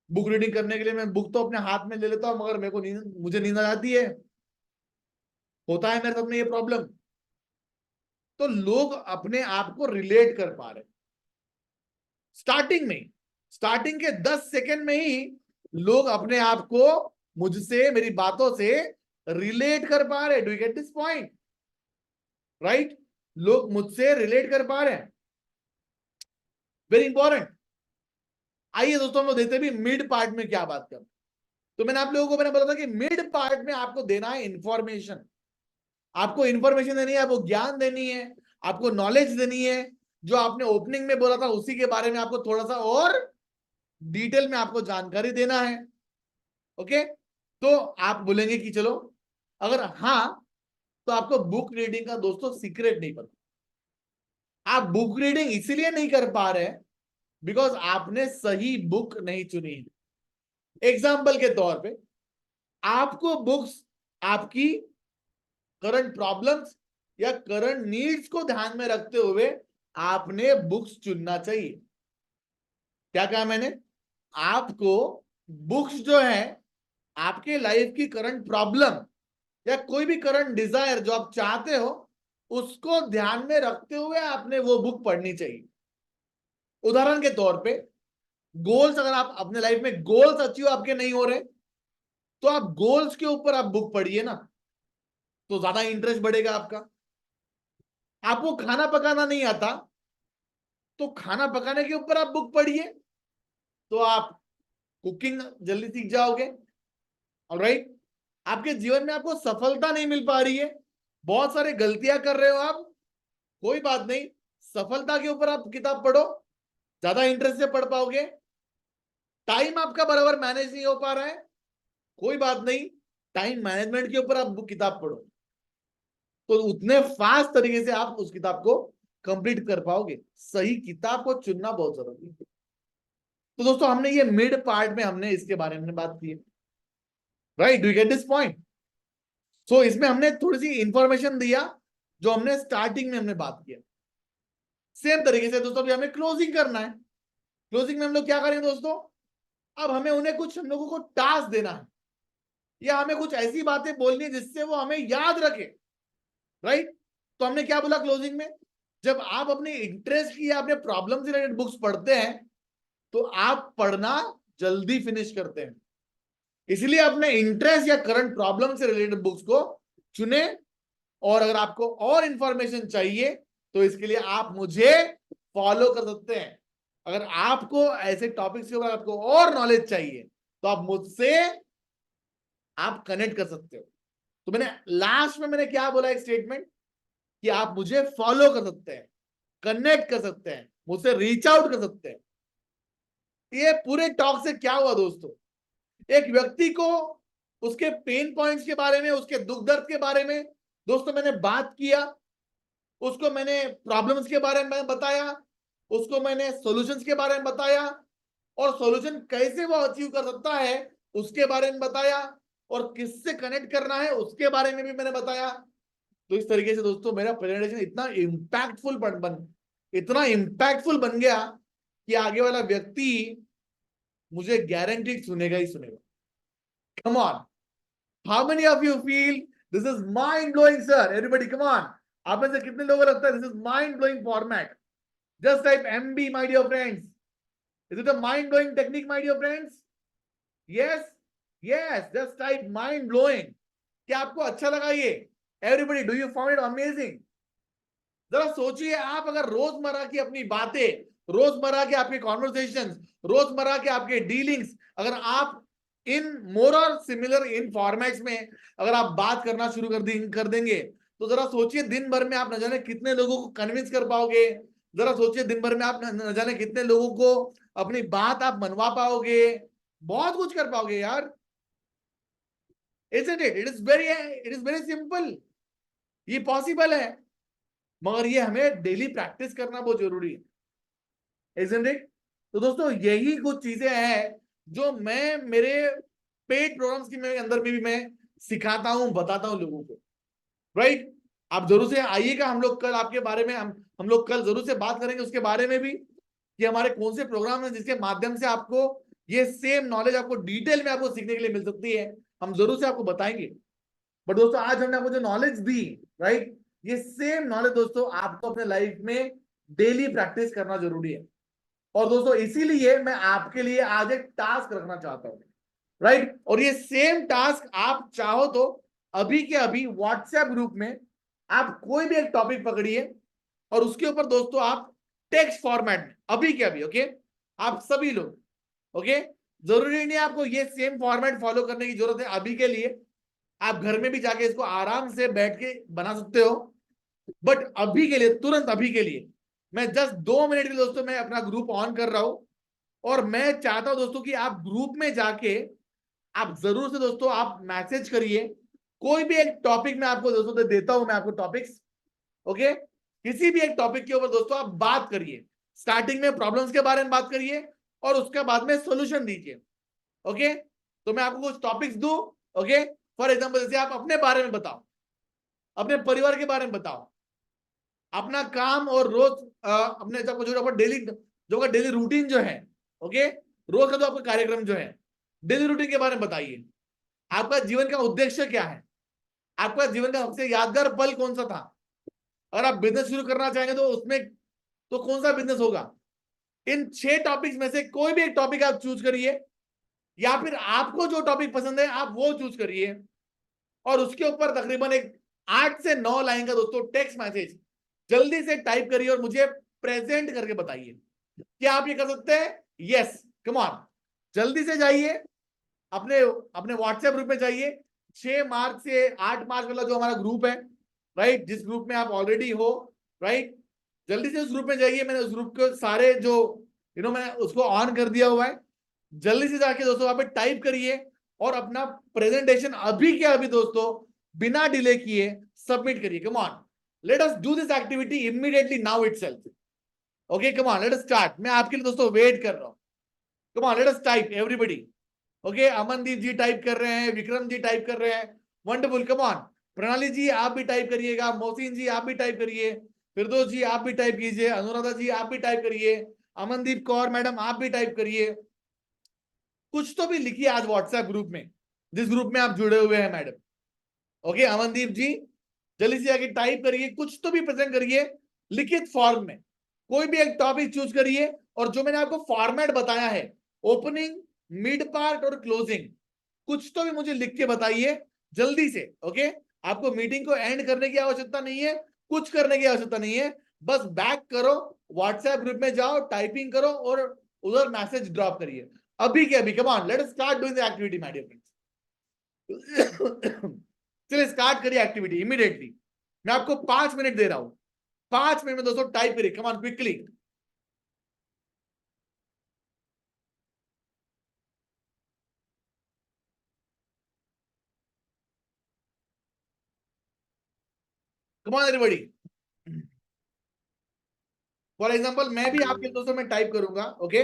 बुक रीडिंग करने के लिए मैं बुक तो अपने हाथ में ले लेता हूं मगर मेरे को मुझे नींद आ जाती है, होता है मेरे साथ में ये प्रॉब्लम। तो लोग अपने आप को रिलेट कर पा रहे स्टार्टिंग में, स्टार्टिंग के 10 सेकंड में ही लोग अपने आप को मुझसे, मेरी बातों से रिलेट कर पा रहे। Do you get this point? Right, लोग मुझसे रिलेट कर पा रहे हैं, वेरी इंपॉर्टेंट। आइए दोस्तों हम लोग देखते भी मिड पार्ट में क्या बात कर। तो मैंने आप लोगों को मैंने बोला था कि मिड पार्ट में आपको देना है इंफॉर्मेशन, आपको इंफॉर्मेशन देनी है, आपको ज्ञान देनी है, आपको नॉलेज देनी है। जो आपने ओपनिंग में बोला था उसी के बारे में आपको थोड़ा सा और डिटेल में आपको जानकारी देना है। ओके, तो आप बोलेंगे कि चलो अगर हाँ, तो आपको बुक रीडिंग का दोस्तों सीक्रेट नहीं पता। आप बुक रीडिंग इसीलिए नहीं कर पा रहे बिकॉज आपने सही बुक नहीं चुनी है। एग्जाम्पल के तौर पे आपको बुक्स आपकी करंट प्रॉब्लम्स या करंट नीड्स को ध्यान में रखते हुए आपने बुक्स चुनना चाहिए। क्या कहा मैंने? आपको बुक्स जो है आपके लाइफ की करंट प्रॉब्लम या कोई भी करंट डिजायर जो आप चाहते हो उसको ध्यान में रखते हुए आपने वो बुक पढ़नी चाहिए। उदाहरण के तौर पे गोल्स, अगर आप अपने लाइफ में गोल्स अचीव आपके नहीं हो रहे तो आप गोल्स के ऊपर आप बुक पढ़िए ना, तो ज्यादा इंटरेस्ट बढ़ेगा आपका। आपको खाना पकाना नहीं आता तो खाना पकाने के ऊपर आप बुक पढ़िए, तो आप कुकिंग जल्दी सीख जाओगे। ऑलराइट, आपके जीवन में आपको सफलता नहीं मिल पा रही है, बहुत सारे गलतियां कर रहे हो आप, कोई बात नहीं, सफलता के ऊपर आप किताब पढ़ो, ज्यादा इंटरेस्ट से पढ़ पाओगे। टाइम आपका बराबर मैनेज नहीं हो पा रहा है, कोई बात नहीं, टाइम मैनेजमेंट के ऊपर आप बुक किताब पढ़ो, तो उतने फास्ट तरीके से आप उस किताब को कंप्लीट कर पाओगे। सही किताब को चुनना बहुत जरूरी है। तो दोस्तों हमने ये मिड पार्ट में हमने इसके बारे में बात की है। Right, do you get this point? So इसमें हमने थोड़ी सी इंफॉर्मेशन दिया जो हमने स्टार्टिंग में हमने बात किया। सेम तरीके से दोस्तों अभी हमें क्लोजिंग करना है। क्लोजिंग में हम लोग क्या करेंगे दोस्तों? अब हमें उन्हें कुछ हम लोगों को टास्क देना है या हमें कुछ ऐसी बातें बोलनी है जिससे वो हमें याद रखे। राइट, तो हमने क्या बोला क्लोजिंग में? जब आप अपने इंटरेस्ट की या अपने प्रॉब्लम से रिलेटेड बुक्स पढ़ते हैं तो आप पढ़ना जल्दी फिनिश करते हैं। इसलिए अपने इंटरेस्ट या करंट प्रॉब्लम से रिलेटेड बुक्स को चुने। और अगर आपको और इंफॉर्मेशन चाहिए तो इसके लिए आप मुझे फॉलो कर सकते हैं। अगर आपको ऐसे टॉपिक्स के ऊपर आपको और नॉलेज चाहिए तो आप मुझसे आप कनेक्ट कर सकते हो। तो मैंने लास्ट में मैंने क्या बोला, एक स्टेटमेंट, कि आप मुझे फॉलो कर सकते हैं, कनेक्ट कर सकते हैं, मुझसे रीच आउट कर सकते हैं। ये पूरे टॉक से क्या हुआ दोस्तों? एक व्यक्ति को उसके पेन पॉइंट्स के बारे में, उसके दुख दर्द के बारे में दोस्तों मैंने बात किया, उसको मैंने प्रॉब्लम्स के बारे में बताया, उसको मैंने सॉल्यूशंस के बारे में बताया, और सॉल्यूशन कैसे वो अचीव कर सकता है उसके बारे में बताया, और किससे कनेक्ट करना है उसके बारे में भी मैंने बताया। तो इस तरीके से दोस्तों मेरा प्रेजेंटेशन इतना इम्पैक्टफुल बन गया कि आगे वाला व्यक्ति मुझे गारंटीड सुनेगा ही सुनेगा। Come on, how many of you feel this is mind blowing sir? Everybody come on, आप में से कितने लोगों को लगता है this is mind blowing format? Just type MB my dear friends. Is it a mind blowing technique my dear friends? Yes, yes, just type mind blowing. क्या आपको अच्छा लगा ये? Everybody, do you found it amazing? जरा सोचिए, आप अगर रोजमर्रा की अपनी बातें, रोजमर्रा के आपके कॉन्वर्सेशंस, रोजमर्रा के आपके डीलिंग्स, अगर आप इन मोर और सिमिलर इन फॉर्मेट्स में अगर आप बात करना शुरू कर देंगे तो जरा सोचिए दिन भर में आप न जाने कितने लोगों को कन्विंस कर पाओगे। जरा सोचिए दिन भर में आप न जाने कितने लोगों को अपनी बात आप मनवा पाओगे। बहुत कुछ कर पाओगे यार। Isn't it? It is very simple. ये पॉसिबल है, मगर ये हमें डेली प्रैक्टिस करना बहुत जरूरी है। Isn't it? तो दोस्तों यही कुछ चीजें हैं जो मैं मेरे पेड प्रोग्राम्स की में अंदर में भी मैं सिखाता हूं, बताता हूं लोगों को। राइट, आप जरूर से आइएगा। हम लोग कल आपके बारे में हम लोग कल जरूर से बात करेंगे उसके बारे में भी कि हमारे कौन से प्रोग्राम हैं जिसके माध्यम से आपको ये सेम नॉलेज आपको डिटेल में आपको सीखने के लिए मिल सकती है। हम जरूर से आपको बताएंगे। बट दोस्तों आज हमने आपको जो नॉलेज दी, राइट, ये सेम नॉलेज दोस्तों आपको अपने लाइफ में डेली प्रैक्टिस करना जरूरी है। और दोस्तों इसीलिए मैं आपके लिए आज एक टास्क रखना चाहता हूं, राइट। और ये सेम टास्क आप चाहो तो अभी के अभी व्हाट्सएप ग्रुप में आप कोई भी एक टॉपिक पकड़िए और उसके ऊपर दोस्तों आप टेक्स्ट फॉर्मेट में अभी के अभी, ओके, आप सभी लोग, ओके, जरूरी नहीं आपको ये सेम फॉर्मेट फॉलो करने की जरूरत है अभी के लिए। आप घर में भी जाके इसको आराम से बैठ के बना सकते हो। बट अभी के लिए, तुरंत अभी के लिए मैं जस्ट 2 मिनट के दोस्तों मैं अपना ग्रुप ऑन कर रहा हूं और मैं चाहता हूं दोस्तों कि आप ग्रुप में जाके आप जरूर से दोस्तों आप मैसेज करिए। कोई भी एक टॉपिक में आपको दोस्तों देता हूं मैं आपको टॉपिक्स, ओके, किसी भी एक टॉपिक के ऊपर दोस्तों आप बात करिए। स्टार्टिंग में प्रॉब्लम्स के बारे में बात करिए और उसके बाद में सॉल्यूशन दीजिए। ओके, तो मैं आपको कुछ टॉपिक्स दूं ओके, फॉर एग्जाम्पल जैसे आप अपने बारे में बताओ, अपने परिवार के बारे में बताओ, अपना काम और रोज अपने जो डेली जो का डेली रूटीन जो है, ओके, रोज का जो आपका कार्यक्रम जो है, डेली रूटीन के बारे में बताइए। आपका जीवन का उद्देश्य क्या है, आपका जीवन का सबसे यादगार पल कौन सा था। अगर आप बिजनेस शुरू करना चाहेंगे तो उसमें तो कौन सा बिजनेस होगा। इन 6 टॉपिक्स में से कोई भी एक टॉपिक आप चूज करिए, या फिर आपको जो टॉपिक पसंद है आप वो चूज करिए, और उसके ऊपर तकरीबन एक 8 से 9 लाइन का दोस्तों टेक्स्ट मैसेज जल्दी से टाइप करिए और मुझे प्रेजेंट करके बताइए। क्या आप ये कर सकते हैं? यस, कम ऑन, जल्दी से जाइए अपने अपने व्हाट्सएप ग्रुप में जाइए। 6 मार्च से 8 मार्च वाला जो हमारा ग्रुप है, राइट, जिस ग्रुप में आप ऑलरेडी हो, राइट, जल्दी से उस ग्रुप में जाइए। मैंने उस ग्रुप के सारे जो मैंने उसको ऑन कर दिया हुआ है। जल्दी से जाके दोस्तों वहां पे टाइप करिए और अपना प्रेजेंटेशन अभी के अभी दोस्तों बिना डिले किए सबमिट करिए। Come on, let us do this activity immediately now itself. Okay, come on, let us start. मैं आपके लिए दोस्तों वेट कर रहा हूं। Come on, let us type everybody. Okay, Amandeep ji type कर रहे हैं, विक्रम जी टाइप कर रहे हैं, वंडरफुल, कम ऑन। प्रणाली जी आप भी टाइप करिएगा, मोहसिन जी आप भी टाइप करिए, फिरदौस जी आप भी टाइप कीजिए, अनुराधा जी आप भी टाइप करिए, अमनदीप कौर मैडम आप भी टाइप करिए। कुछ तो भी लिखिए आज व्हाट्सएप ग्रुप में, जिस ग्रुप में आप जुड़े हुए हैं मैडम। ओके, अमनदीप जी जल्दी से आके टाइप करिए, कुछ तो भी प्रेजेंट करिए लिखित फॉर्म में। कोई भी एक टॉपिक चूज करिए और जो मैंने आपको फॉर्मेट बताया है, ओपनिंग, मिड पार्ट और क्लोजिंग, कुछ तो भी मुझे लिख के बताइए जल्दी से। ओके, आपको मीटिंग को एंड करने की आवश्यकता नहीं है, कुछ करने की आवश्यकता नहीं है, बस बैक करो, व्हाट्सएप ग्रुप में जाओ, टाइपिंग करो और उधर मैसेज ड्रॉप करिए अभी के अभी। Come on, let us start doing the activity my dear friends. चलिए स्टार्ट करिए एक्टिविटी इमीडिएटली। मैं आपको 5 मिनट दे रहा हूं, 5 मिनट में दोस्तों टाइप करिए। Come on, quickly. Come on everybody. For example मैं भी आपके दोस्तों में टाइप करूंगा। ओके,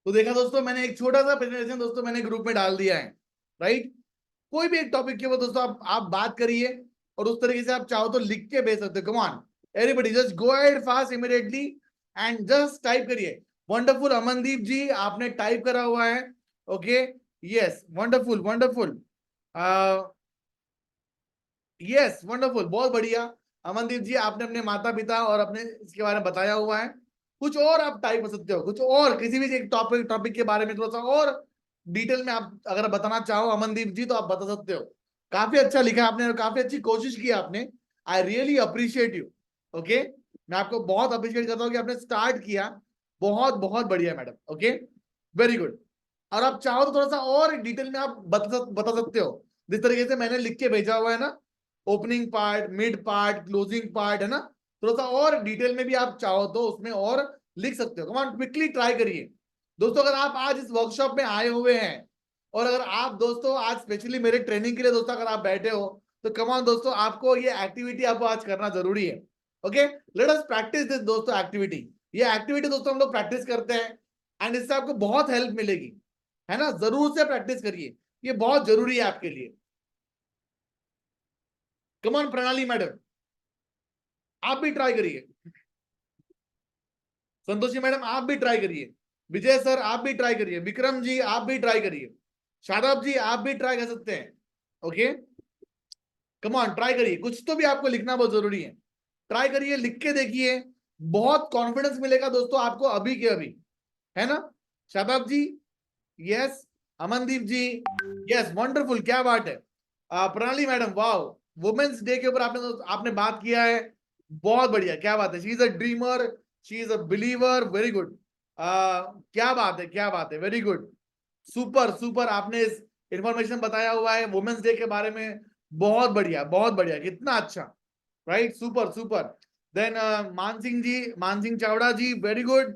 तो देखा दोस्तों, मैंने एक छोटा सा प्रेजेंटेशन दोस्तों मैंने ग्रुप में डाल दिया है, राइट। कोई भी एक टॉपिक के ऊपर दोस्तों आप बात करिए और उस तरीके से आप चाहो तो लिख के भेज सकते हो। कम on everybody, just go ahead fast immediately and just type करिए। वंडरफुल अमनदीप जी आपने टाइप करा हुआ है। Okay, yes, wonderful wonderful, yes wonderful, बहुत बढ़िया। अमनदीप जी आपने अपने माता पिता और अपने इसके बारे में बताया हुआ है। कुछ और आप टाइप कर सकते हो, कुछ और किसी भी एक टॉपिक टॉपिक के बारे में थोड़ा सा और डिटेल में आप अगर बताना चाहो अमनदीप जी तो आप बता सकते हो। काफी अच्छा लिखा आपने और काफी अच्छी कोशिश की आपने। I really appreciate you. Okay, मैं आपको बहुत अप्रिशिएट करता हूँ कि आपने स्टार्ट किया, बहुत बहुत बढ़िया मैडम। Okay, very good. और आप चाहो तो थोड़ा सा और डिटेल में आप बता सकते हो, जिस तरीके से मैंने लिख के भेजा हुआ है ना, opening part, mid part, closing part, है ना, थोड़ा सा और डिटेल में भी आप चाहो तो उसमें और लिख सकते हो। कम ऑन, क्विकली ट्राई करिए दोस्तों। अगर आप आज इस वर्कशॉप में आए हुए हैं और अगर आप दोस्तों आज स्पेशली मेरे ट्रेनिंग के लिए दोस्तों अगर आप बैठे हो, तो कम ऑन दोस्तों, आपको ये एक्टिविटी आपको आज करना जरूरी है। Okay, let us practice this दोस्तों एक्टिविटी। ये एक्टिविटी दोस्तों हम लोग प्रैक्टिस करते हैं एंड इससे आपको बहुत हेल्प मिलेगी, है ना। जरूर से प्रैक्टिस करिए, ये बहुत जरूरी है आपके लिए। कम ऑन प्रणाली मैडम, आप भी ट्राई करिए। संतोषी मैडम आप भी ट्राई करिए। विजय सर आप भी ट्राई करिए। विक्रम जी आप भी ट्राई करिए। शादाब जी आप भी ट्राई कर सकते हैं। ओके, कम ऑन ट्राई करिए, कुछ तो भी आपको लिखना बहुत जरूरी है। ट्राई करिए, लिख के देखिए, बहुत कॉन्फिडेंस मिलेगा दोस्तों आपको अभी के अभी, है ना। शादाब जी यस, अमनदीप जी यस, वंडरफुल, क्या बात है। प्रणाली मैडम वाओ, वुमेन्स डे के ऊपर आपने आपने बात किया है, बहुत बढ़िया, क्या बात है। She is a dreamer, she is a believer, very good. क्या बात है, क्या बात है, वेरी गुड, सुपर सुपर। आपने इस इंफॉर्मेशन बताया हुआ है वुमेन्स डे के बारे में, बहुत बढ़िया, बहुत बढ़िया, कितना अच्छा, right, super super. Then Mansingh ji, Mansingh Chavda ji, very good,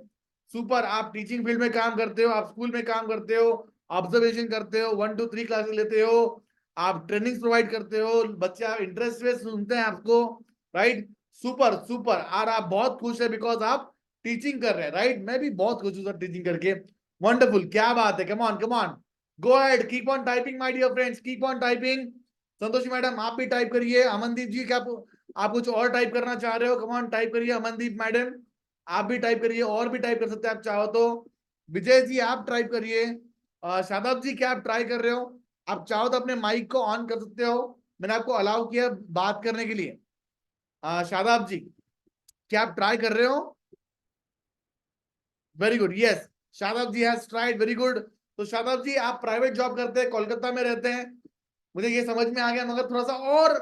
super. आप टीचिंग फील्ड में काम करते हो, आप स्कूल में काम करते हो, ऑब्जर्वेशन करते हो, 1 2 3 क्लासेस लेते हो, आप ट्रेनिंग प्रोवाइड करते हो, बच्चे आप इंटरेस्ट से सुनते हैं आपको, राइट, सुपर सुपर। और आप बहुत खुश है बिकॉज आप टीचिंग कर रहे हैं, राइट। मैं भी बहुत खुश हूँ सर टीचिंग करके, वंडरफुल, क्या बात है। Come on come on, go ahead, keep on typing my dear friends, keep on typing. Santoshi madam आप भी टाइप करिए। अमनदीप जी क्या आप कुछ और टाइप करना चाह रहे हो? कम ऑन टाइप करिए। अमनदीप मैडम आप भी टाइप करिए, और भी टाइप कर सकते हैं आप चाहो तो। विजय जी आप टाइप करिए। शादाब जी क्या आप ट्राई कर रहे हो? आप चाहो तो अपने माइक को ऑन कर सकते हो, मैंने आपको अलाउ किया बात करने के लिए। शादाब जी क्या आप ट्राई कर रहे हो? Very good, yes, Shadab ji has tried, very good. तो शादाब जी आप प्राइवेट जॉब करते हैं, कोलकाता में रहते हैं, मुझे ये समझ में आ गया, मगर थोड़ा सा और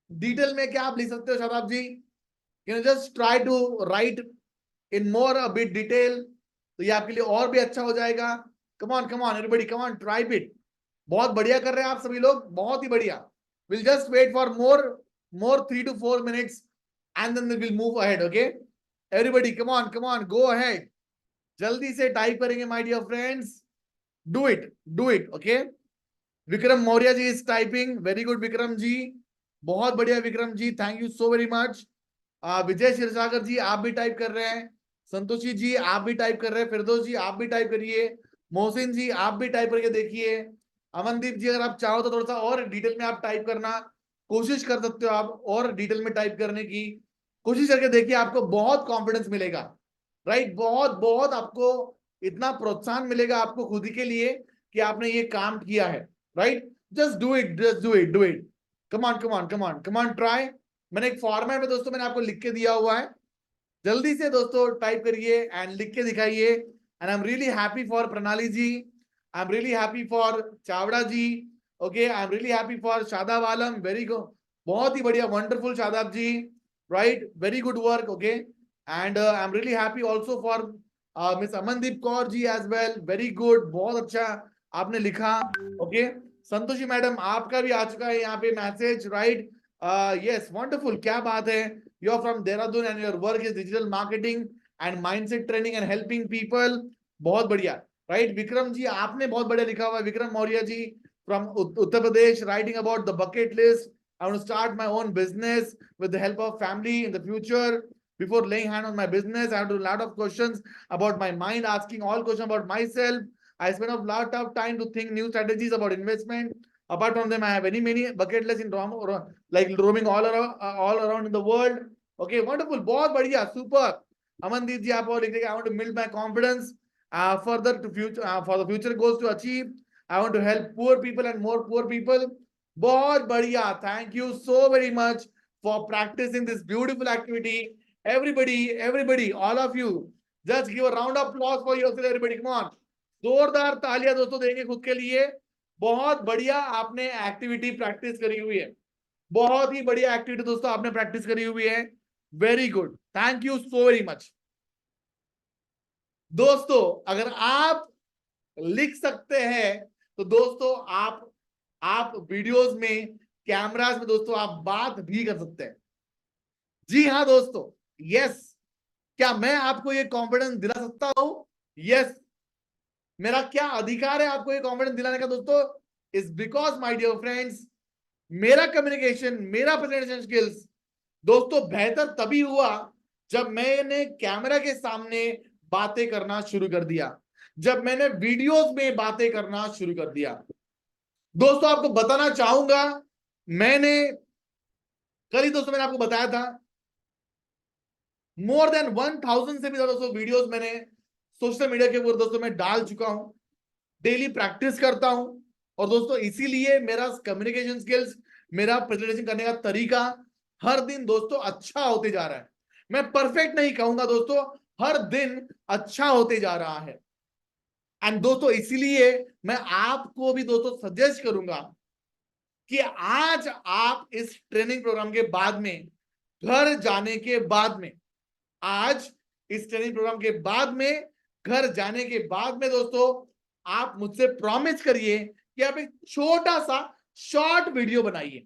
डिटेल में क्या आप लिख सकते हो Shadab ji? Can just try to write in more a bit detail, तो ये आपके लिए और भी अच्छा हो जाएगा। Come on everybody, come on try it. बहुत बढ़िया कर रहे हैं आप सभी लोग, बहुत ही बढ़िया। Will just wait for more 3 to 4 minutes and then we will move ahead, okay? Everybody come on, go ahead, जल्दी से टाइप करेंगे my dear friends, do it, okay. Vikram Maurya ji is typing, very good Vikram ji, बहुत बढ़िया Vikram ji, thank you so very much. Vijay Kshirsagar ji आप भी type कर रहे हैं, संतोषी जी आप भी टाइप कर रहे हैं, फिरदौस जी आप भी टाइप करिए, मोहसिन जी आप भी टाइप करके देखिए। अमनदीप जी अगर आप चाहो तो थोड़ा सा और डिटेल में आप टाइप करना कोशिश कर सकते हो, आप और डिटेल में टाइप करने की कोशिश करके देखिए, आपको बहुत कॉन्फिडेंस मिलेगा, राइट, बहुत बहुत आपको इतना प्रोत्साहन मिलेगा आपको खुद ही के लिए कि आपने ये काम किया है, right. Just do it, just do it, come on come on come on come on, try. मैंने एक फॉर्मेट में दोस्तों मैंने आपको लिख के दिया हुआ है, जल्दी से दोस्तों टाइप करिए एंड लिख के दिखाइए। And I am really happy for Pranali ji, I am really happy for Chavda ji, okay, I am really happy for Shadab Alam, very good, बहुत ही बढ़िया, wonderful Shadab ji, right, very good work, okay. And I am really happy also for miss Amandeep Kaur ji as well, very good, बहुत अच्छा आपने लिखा, okay. Santoshi madam आपका भी आ चुका है यहाँ पे मैसेज, राइट, यस, वंडरफुल, क्या बात है। You are from Dehradun and your work is digital marketing and mindset training and helping people. बहुत बढ़िया, राइट। विक्रम जी आपने बहुत बढ़िया लिखा हुआ है, विक्रम मौर्य जी from Uttar Pradesh, writing about the bucket list. I want to start my own business with the help of family in the future. Before laying hand on my business, I have to do a lot of questions about my mind, asking all questions about myself. I spend a lot of time to think new strategies about investment. Apart from them, I have many bucket lists in like roaming all around in the world. Okay, wonderful, बहुत बढ़िया, super. Amandeep जी आप और लिख देंगे, I want to build my confidence further to future for the future goals to achieve. I want to help poor people and more poor people. बहुत बढ़िया, thank you so very much for practicing this beautiful activity. Everybody, all of you, just give a round of applause for yourself, everybody. Come on, जोरदार तालियां दोस्तों देंगे खुद के लिए, बहुत बढ़िया आपने एक्टिविटी प्रैक्टिस करी हुई है। बहुत ही बढ़िया एक्टिविटी दोस्तों आपने प्रैक्टिस करी हुई है, very good, thank you so very much. दोस्तों अगर आप लिख सकते हैं तो दोस्तों आप वीडियोस में, कैमरास में दोस्तों आप बात भी कर सकते हैं। जी हाँ दोस्तों, यस। क्या मैं आपको ये कॉन्फिडेंस दिला सकता हूं? यस, मेरा क्या अधिकार है आपको ये कॉन्फिडेंस दिलाने का दोस्तों? Is because my dear friends, मेरा कम्युनिकेशन, मेरा प्रेजेंटेशन स्किल्स दोस्तों बेहतर तभी हुआ जब मैंने कैमरा के सामने बातें करना शुरू कर दिया, जब मैंने वीडियोस में बातें करना शुरू कर दिया। दोस्तों आपको बताना चाहूंगा, मैंने कल ही दोस्तों मैंने आपको बताया था, मोर देन 1000 से भी ज्यादा दोस्तों वीडियोस मैंने सोशल मीडिया के ऊपर दोस्तों मैं डाल चुका हूं, डेली प्रैक्टिस करता हूं। और दोस्तों इसीलिए मेरा कम्युनिकेशन स्किल्स, मेरा प्रेजेंटेशन करने का तरीका हर दिन दोस्तों अच्छा होते जा रहा है। मैं परफेक्ट नहीं कहूंगा दोस्तों, हर दिन अच्छा होते जा रहा है। एंड दोस्तों इसीलिए मैं आपको भी दोस्तों सजेस्ट करूंगा कि आज आप इस ट्रेनिंग प्रोग्राम के बाद में, घर जाने के बाद में, आज इस ट्रेनिंग प्रोग्राम के बाद में, घर जाने के बाद में दोस्तों आप मुझसे प्रॉमिस करिए कि आप एक छोटा सा शॉर्ट वीडियो बनाइए,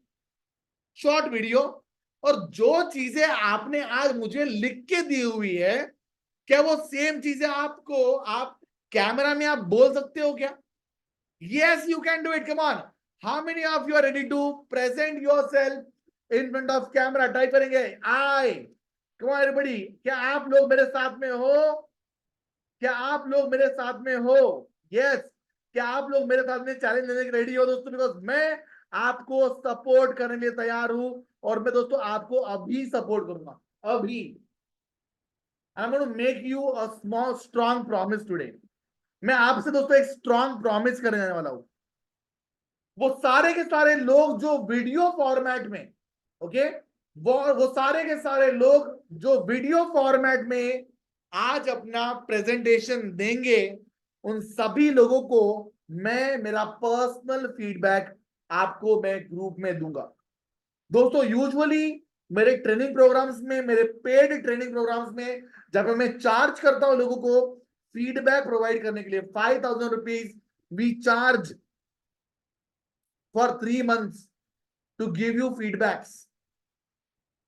शॉर्ट वीडियो। और जो चीजें आपने आज मुझे लिख के दी हुई है, क्या वो सेम चीजें आपको, आप कैमरा में आप बोल सकते हो क्या? Yes you can do it, come on. How many of you are ready to present yourself in front of camera? Type करेंगे आई, कम ऑन एवरीबॉडी। क्या आप लोग मेरे साथ में हो? क्या आप लोग मेरे साथ में हो? यस, क्या आप लोग मेरे साथ में चैलेंज लेने के रेडी हो दोस्तों? बिकॉज मैं आपको सपोर्ट करने के लिए तैयार हूं, और मैं दोस्तों आपको अभी सपोर्ट करूंगा, अभी। I am going to make you a small strong promise today. मैं आपसे दोस्तों एक स्ट्रॉन्ग प्रॉमिस करने जाने वाला हूं। वो सारे के सारे लोग जो वीडियो फॉर्मेट में, ओके, वो सारे के सारे लोग जो वीडियो फॉर्मेट में आज अपना प्रेजेंटेशन देंगे, उन सभी लोगों को मैं मेरा पर्सनल फीडबैक आपको मैं ग्रुप में दूंगा। दोस्तों यूजुअली मेरे ट्रेनिंग प्रोग्राम्स में, मेरे पेड ट्रेनिंग प्रोग्राम्स में, जब मैं चार्ज करता हूं लोगों को फीडबैक प्रोवाइड करने के लिए, 5000 rupees we charge for 3 months to give you feedbacks.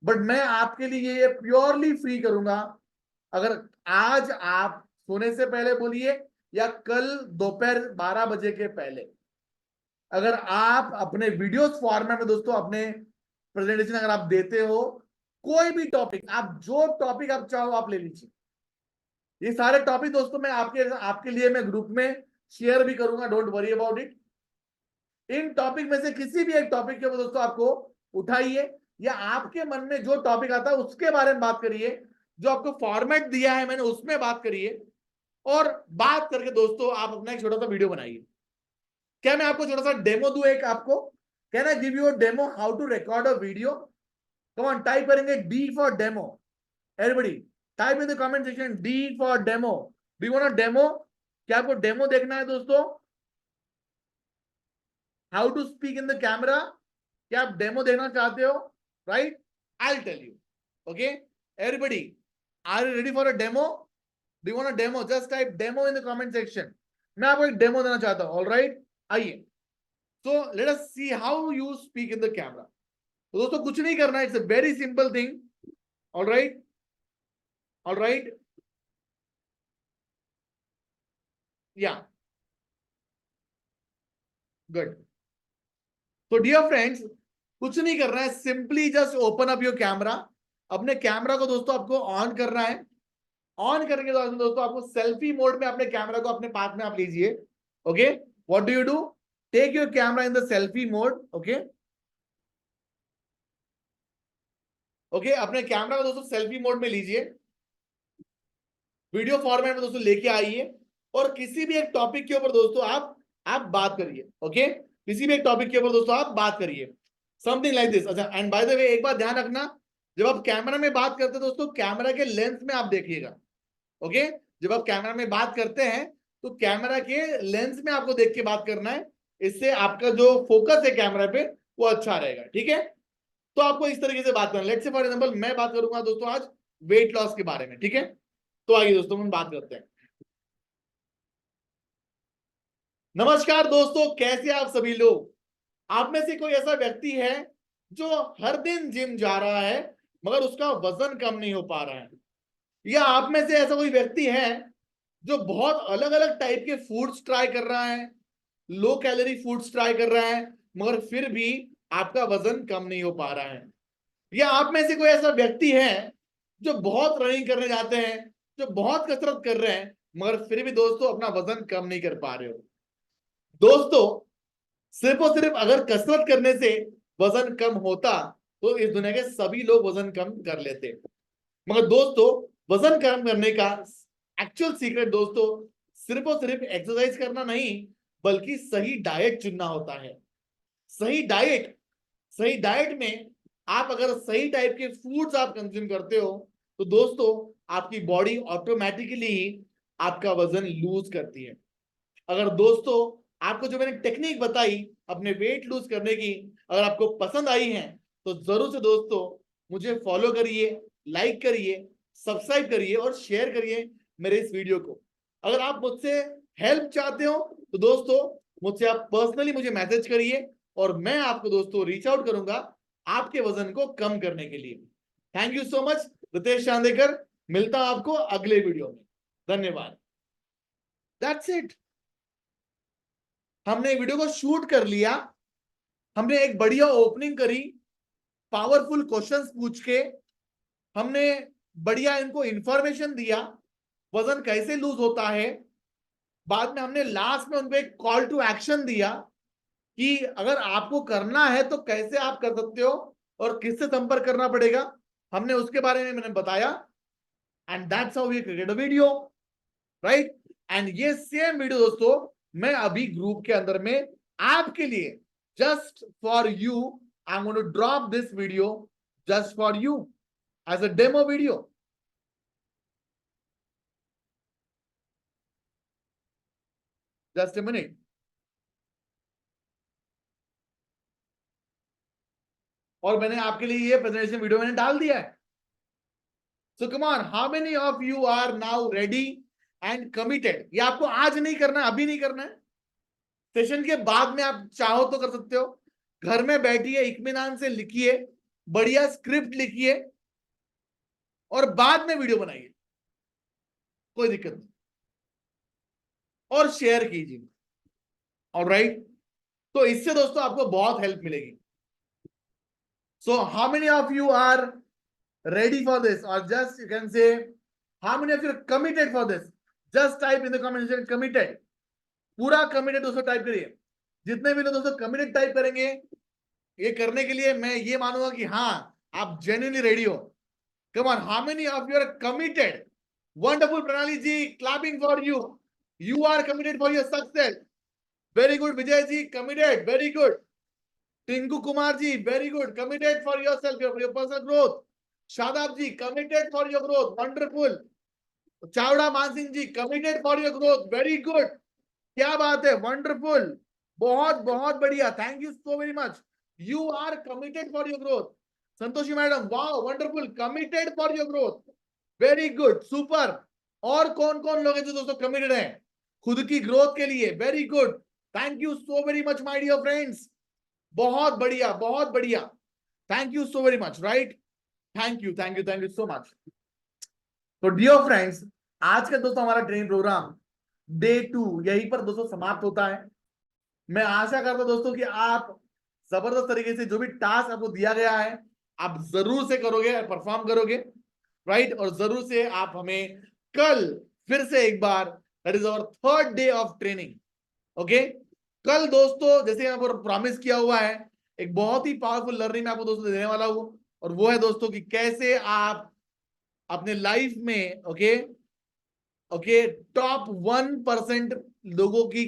But मैं आपके लिए ये प्योरली फ्री करूंगा अगर आज आप सोने से पहले बोलिए या कल दोपहर 12 बजे के पहले, अगर आप अपने वीडियोस फॉर्मेट में दोस्तों अपने प्रेजेंटेशन अगर आप देते हो, कोई भी टॉपिक, आप जो टॉपिक आप चाहो आप ले लीजिए। ये सारे टॉपिक दोस्तों मैं आपके लिए मैं ग्रुप में शेयर भी करूंगा, don't worry about it. In topic में से किसी भी एक टॉपिक के ऊपर दोस्तों आपको उठाइए, या आपके मन में जो टॉपिक आता है उसके बारे में बात करिए, जो आपको फॉर्मेट दिया है मैंने उसमें बात करिए, और बात करके दोस्तों आप अपना एक छोटा सा वीडियो बनाइए। क्या मैं आपको छोटा सा डेमो दूं एक आपको? Can I give you a demo how to record a video? Come on, type करेंगे D for demo. Everybody type in the comment section D for demo. Do you want a demo? क्या आपको demo देखना है दोस्तों? How to speak in the camera? क्या आप demo देखना चाहते हो? Right, I will tell you. Okay everybody, are you ready for a demo? Do you want a demo? Just type demo in the comment section. मैं आपको एक demo देना चाहता हूं। ऑलराइट, आइए। So let us see how you speak in the camera. तो दोस्तों कुछ नहीं करना है, it's a very simple thing. Alright, alright, या गुड। तो डियर फ्रेंड्स, कुछ नहीं करना है, simply just open up your camera. अपने कैमरा को दोस्तों आपको ऑन करना है। ऑन करने के बाद दोस्तों आपको सेल्फी मोड में अपने कैमरा को अपने पास में आप लीजिए। Okay, what do you do? Take your camera in the selfie mode. Okay, okay, अपने कैमरा को दोस्तों सेल्फी मोड में लीजिए, वीडियो फॉर्मेट में दोस्तों लेके आइए, और किसी भी एक टॉपिक के ऊपर दोस्तों आप बात करिए। ओके, किसी भी एक टॉपिक के ऊपर दोस्तों आप बात करिए, समथिंग लाइक दिस। अच्छा, एंड बाय द वे एक बात ध्यान रखना, जब आप कैमरा में बात करते हैं दोस्तों, कैमरा के लेंस में आप देखिएगा। ओके, जब आप कैमरा में बात करते हैं तो कैमरा के लेंस में आपको देख के बात करना है, इससे आपका जो फोकस है कैमरा पे वो अच्छा रहेगा। ठीक है, तो आपको इस तरीके से बात करना। लेट्स से फॉर एग्जांपल मैं बात करूंगा दोस्तों आज वेट लॉस के बारे में, ठीक है। तो आइए दोस्तों हम बात करते हैं। नमस्कार दोस्तों, कैसे आप सभी लोग। आप में से कोई ऐसा व्यक्ति है जो हर दिन जिम जा रहा है मगर उसका वजन कम नहीं हो पा रहा है, या आप में से ऐसा कोई व्यक्ति है जो बहुत अलग अलग टाइप के फूड्स ट्राई कर रहा है, लो कैलोरी फूड्स ट्राई कर रहा है मगर फिर भी आपका वजन कम नहीं हो पा रहा है, या आप में से कोई ऐसा व्यक्ति है जो बहुत रनिंग करने जाते हैं, जो बहुत कसरत कर रहे हैं मगर फिर भी दोस्तों अपना वजन कम नहीं कर पा रहे हो। दोस्तों सिर्फ और सिर्फ अगर कसरत करने से वजन कम होता तो इस दुनिया के सभी लोग वजन कम कर लेते, मगर दोस्तों वजन कम करने का एक्चुअल सीक्रेट दोस्तों सिर्फ और सिर्फ एक्सरसाइज करना नहीं बल्कि सही डाइट चुनना होता है। सही डाइट में आप अगर सही टाइप के फूड्स आप कंज्यूम करते हो तो दोस्तों आपकी बॉडी ऑटोमेटिकली ही आपका वजन लूज करती है। अगर दोस्तों आपको जो मैंने टेक्निक बताई अपने वेट लूज करने की अगर आपको पसंद आई है तो जरूर से दोस्तों मुझे फॉलो करिए, लाइक करिए, सब्सक्राइब करिए और शेयर करिए मेरे इस वीडियो को। अगर आप मुझसे हेल्प चाहते हो तो दोस्तों मुझसे आप पर्सनली मुझे मैसेज करिए और मैं आपको दोस्तों रीच आउट करूंगा आपके वजन को कम करने के लिए। Thank you so much, Ritesh Chandekar. मिलता हूं आपको अगले वीडियो में। धन्यवाद। That's it. हमने वीडियो को शूट कर लिया, हमने एक बढ़िया ओपनिंग करी, पावरफुल क्वेश्चंस पूछ के हमने बढ़िया इनको इंफॉर्मेशन दिया वजन कैसे लूज होता है। बाद में हमने लास्ट में उनको एक कॉल टू एक्शन दिया कि अगर आपको करना है तो कैसे आप कर सकते हो और किससे संपर्क करना पड़ेगा, हमने उसके बारे में मैंने बताया। And that's how we create a video, right. And ये सेम वीडियो दोस्तों मैं अभी ग्रुप के अंदर में आपके लिए just for you I am going to drop this video just for you as a demo video. Just a minute. और मैंने आपके लिए ये प्रेजेंटेशन वीडियो मैंने डाल दिया है। So come on, how many of you are now ready and committed. ये आपको आज नहीं करना है, अभी नहीं करना है, सेशन के बाद में आप चाहो तो कर सकते हो। घर में बैठिए, इत्मीनान से लिखिए, बढ़िया स्क्रिप्ट लिखिए और बाद में वीडियो बनाइए, कोई दिक्कत नहीं, और शेयर कीजिए। ऑलराइट, तो इससे दोस्तों आपको बहुत हेल्प मिलेगी। So how many of you are ready for this, or just you can say how many of you are committed for this? Just type in the comment section committed, पूरा committed दोस्तों type करिए। जितने भी लोग दोस्तों committed type करेंगे ये करने के लिए मैं ये मानूंगा कि हाँ आप genuinely रेडी हो। come on, how many of you are committed? wonderful प्रणाली जी, clapping for you, you are committed for your success, very good। Vijay ji committed, very good। Tinku Kumar ji very good, committed for yourself, your personal growth। Shadab ji committed for your growth, wonderful. Chavda Man Singh ji committed for your growth, very good, क्या बात है, wonderful, बहुत बहुत बढ़िया, thank you so very much. You are committed for your growth. Santoshi madam wow wonderful, committed for your growth, very good, super. और कौन कौन लोग हैं जो दोस्तों कमिटेड हैं खुद की ग्रोथ के लिए, very good, thank you so very much my dear friends, बहुत बढ़िया बहुत बढ़िया, thank you so very much, right. Thank you thank you thank you so much. तो डियर फ्रेंड्स आज का दोस्तों हमारा ट्रेनिंग प्रोग्राम डे 2 यहीं पर दोस्तों समाप्त होता है। मैं आशा करता हूं दोस्तों कि आप जबरदस्त तरीके से जो भी टास्क आपको दिया गया है आप जरूर से करोगे, परफॉर्म करोगे, राइट। और जरूर से आप हमें कल फिर से एक बार, that is our third day of training, okay. कल दोस्तों जैसे आपको प्रॉमिस किया हुआ है एक बहुत ही पावरफुल लर्निंग मैं आपको दोस्तों देने वाला हूं, और वो है दोस्तों कि कैसे आप अपने लाइफ में ओके टॉप 1% लोगों की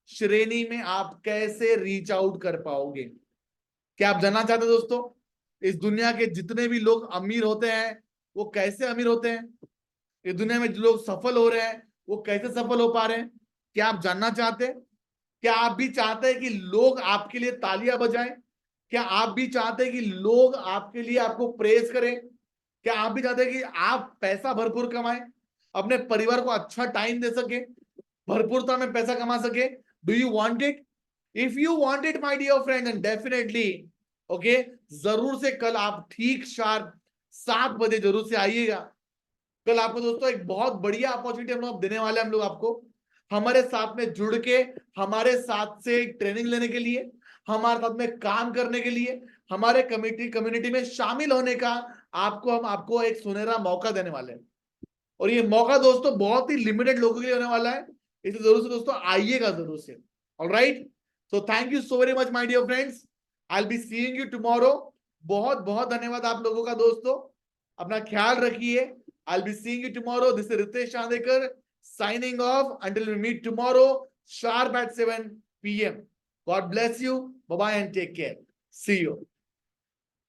श्रेणी में आप कैसे रीच आउट कर पाओगे। क्या आप जानना चाहते हैं दोस्तों इस दुनिया के जितने भी लोग अमीर होते हैं वो कैसे अमीर होते हैं, इस दुनिया में जो लोग सफल हो रहे हैं वो कैसे सफल हो पा रहे हैं? क्या आप जानना चाहते हैं? क्या आप भी चाहते हैं कि लोग आपके लिए तालियां बजाएं, क्या आप भी चाहते हैं कि लोग आपके लिए आपको प्रेज करें? क्या आप भी चाहते हैं कि आप पैसा भरपूर कमाएं, अपने परिवार को अच्छा टाइम दे सके, भरपूरता में पैसा कमा सके? Do you want it? If you want it my dear friend, and definitely okay, जरूर से कल आप ठीक शार्प 7 बजे जरूर से आइएगा। कल आपको दोस्तों एक बहुत बढ़िया अपॉर्चुनिटी हम लोग देने वाले हैं, हम लोग आपको हमारे साथ में जुड़ के, हमारे साथ से ट्रेनिंग लेने के लिए, हमारे साथ में काम करने के लिए, हमारे कम्युनिटी में शामिल होने का हम आपको एक सुनहरा मौका देने वाले हैं। और ये मौका दोस्तों बहुत ही लिमिटेड लोगों के लिए होने वाला है, इसलिए जरूर से दोस्तों आइएगा जरूर से। Alright, so thank you so very much my dear friends, I will be seeing you tomorrow. बहुत बहुत धन्यवाद आप लोगों का दोस्तों, अपना ख्याल रखिए। I'll be seeing you tomorrow. This is Ritesh Chandekar signing off until we meet tomorrow sharp at 7 p.m. God bless you. Bye bye and take care. See you.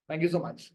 Thank you so much.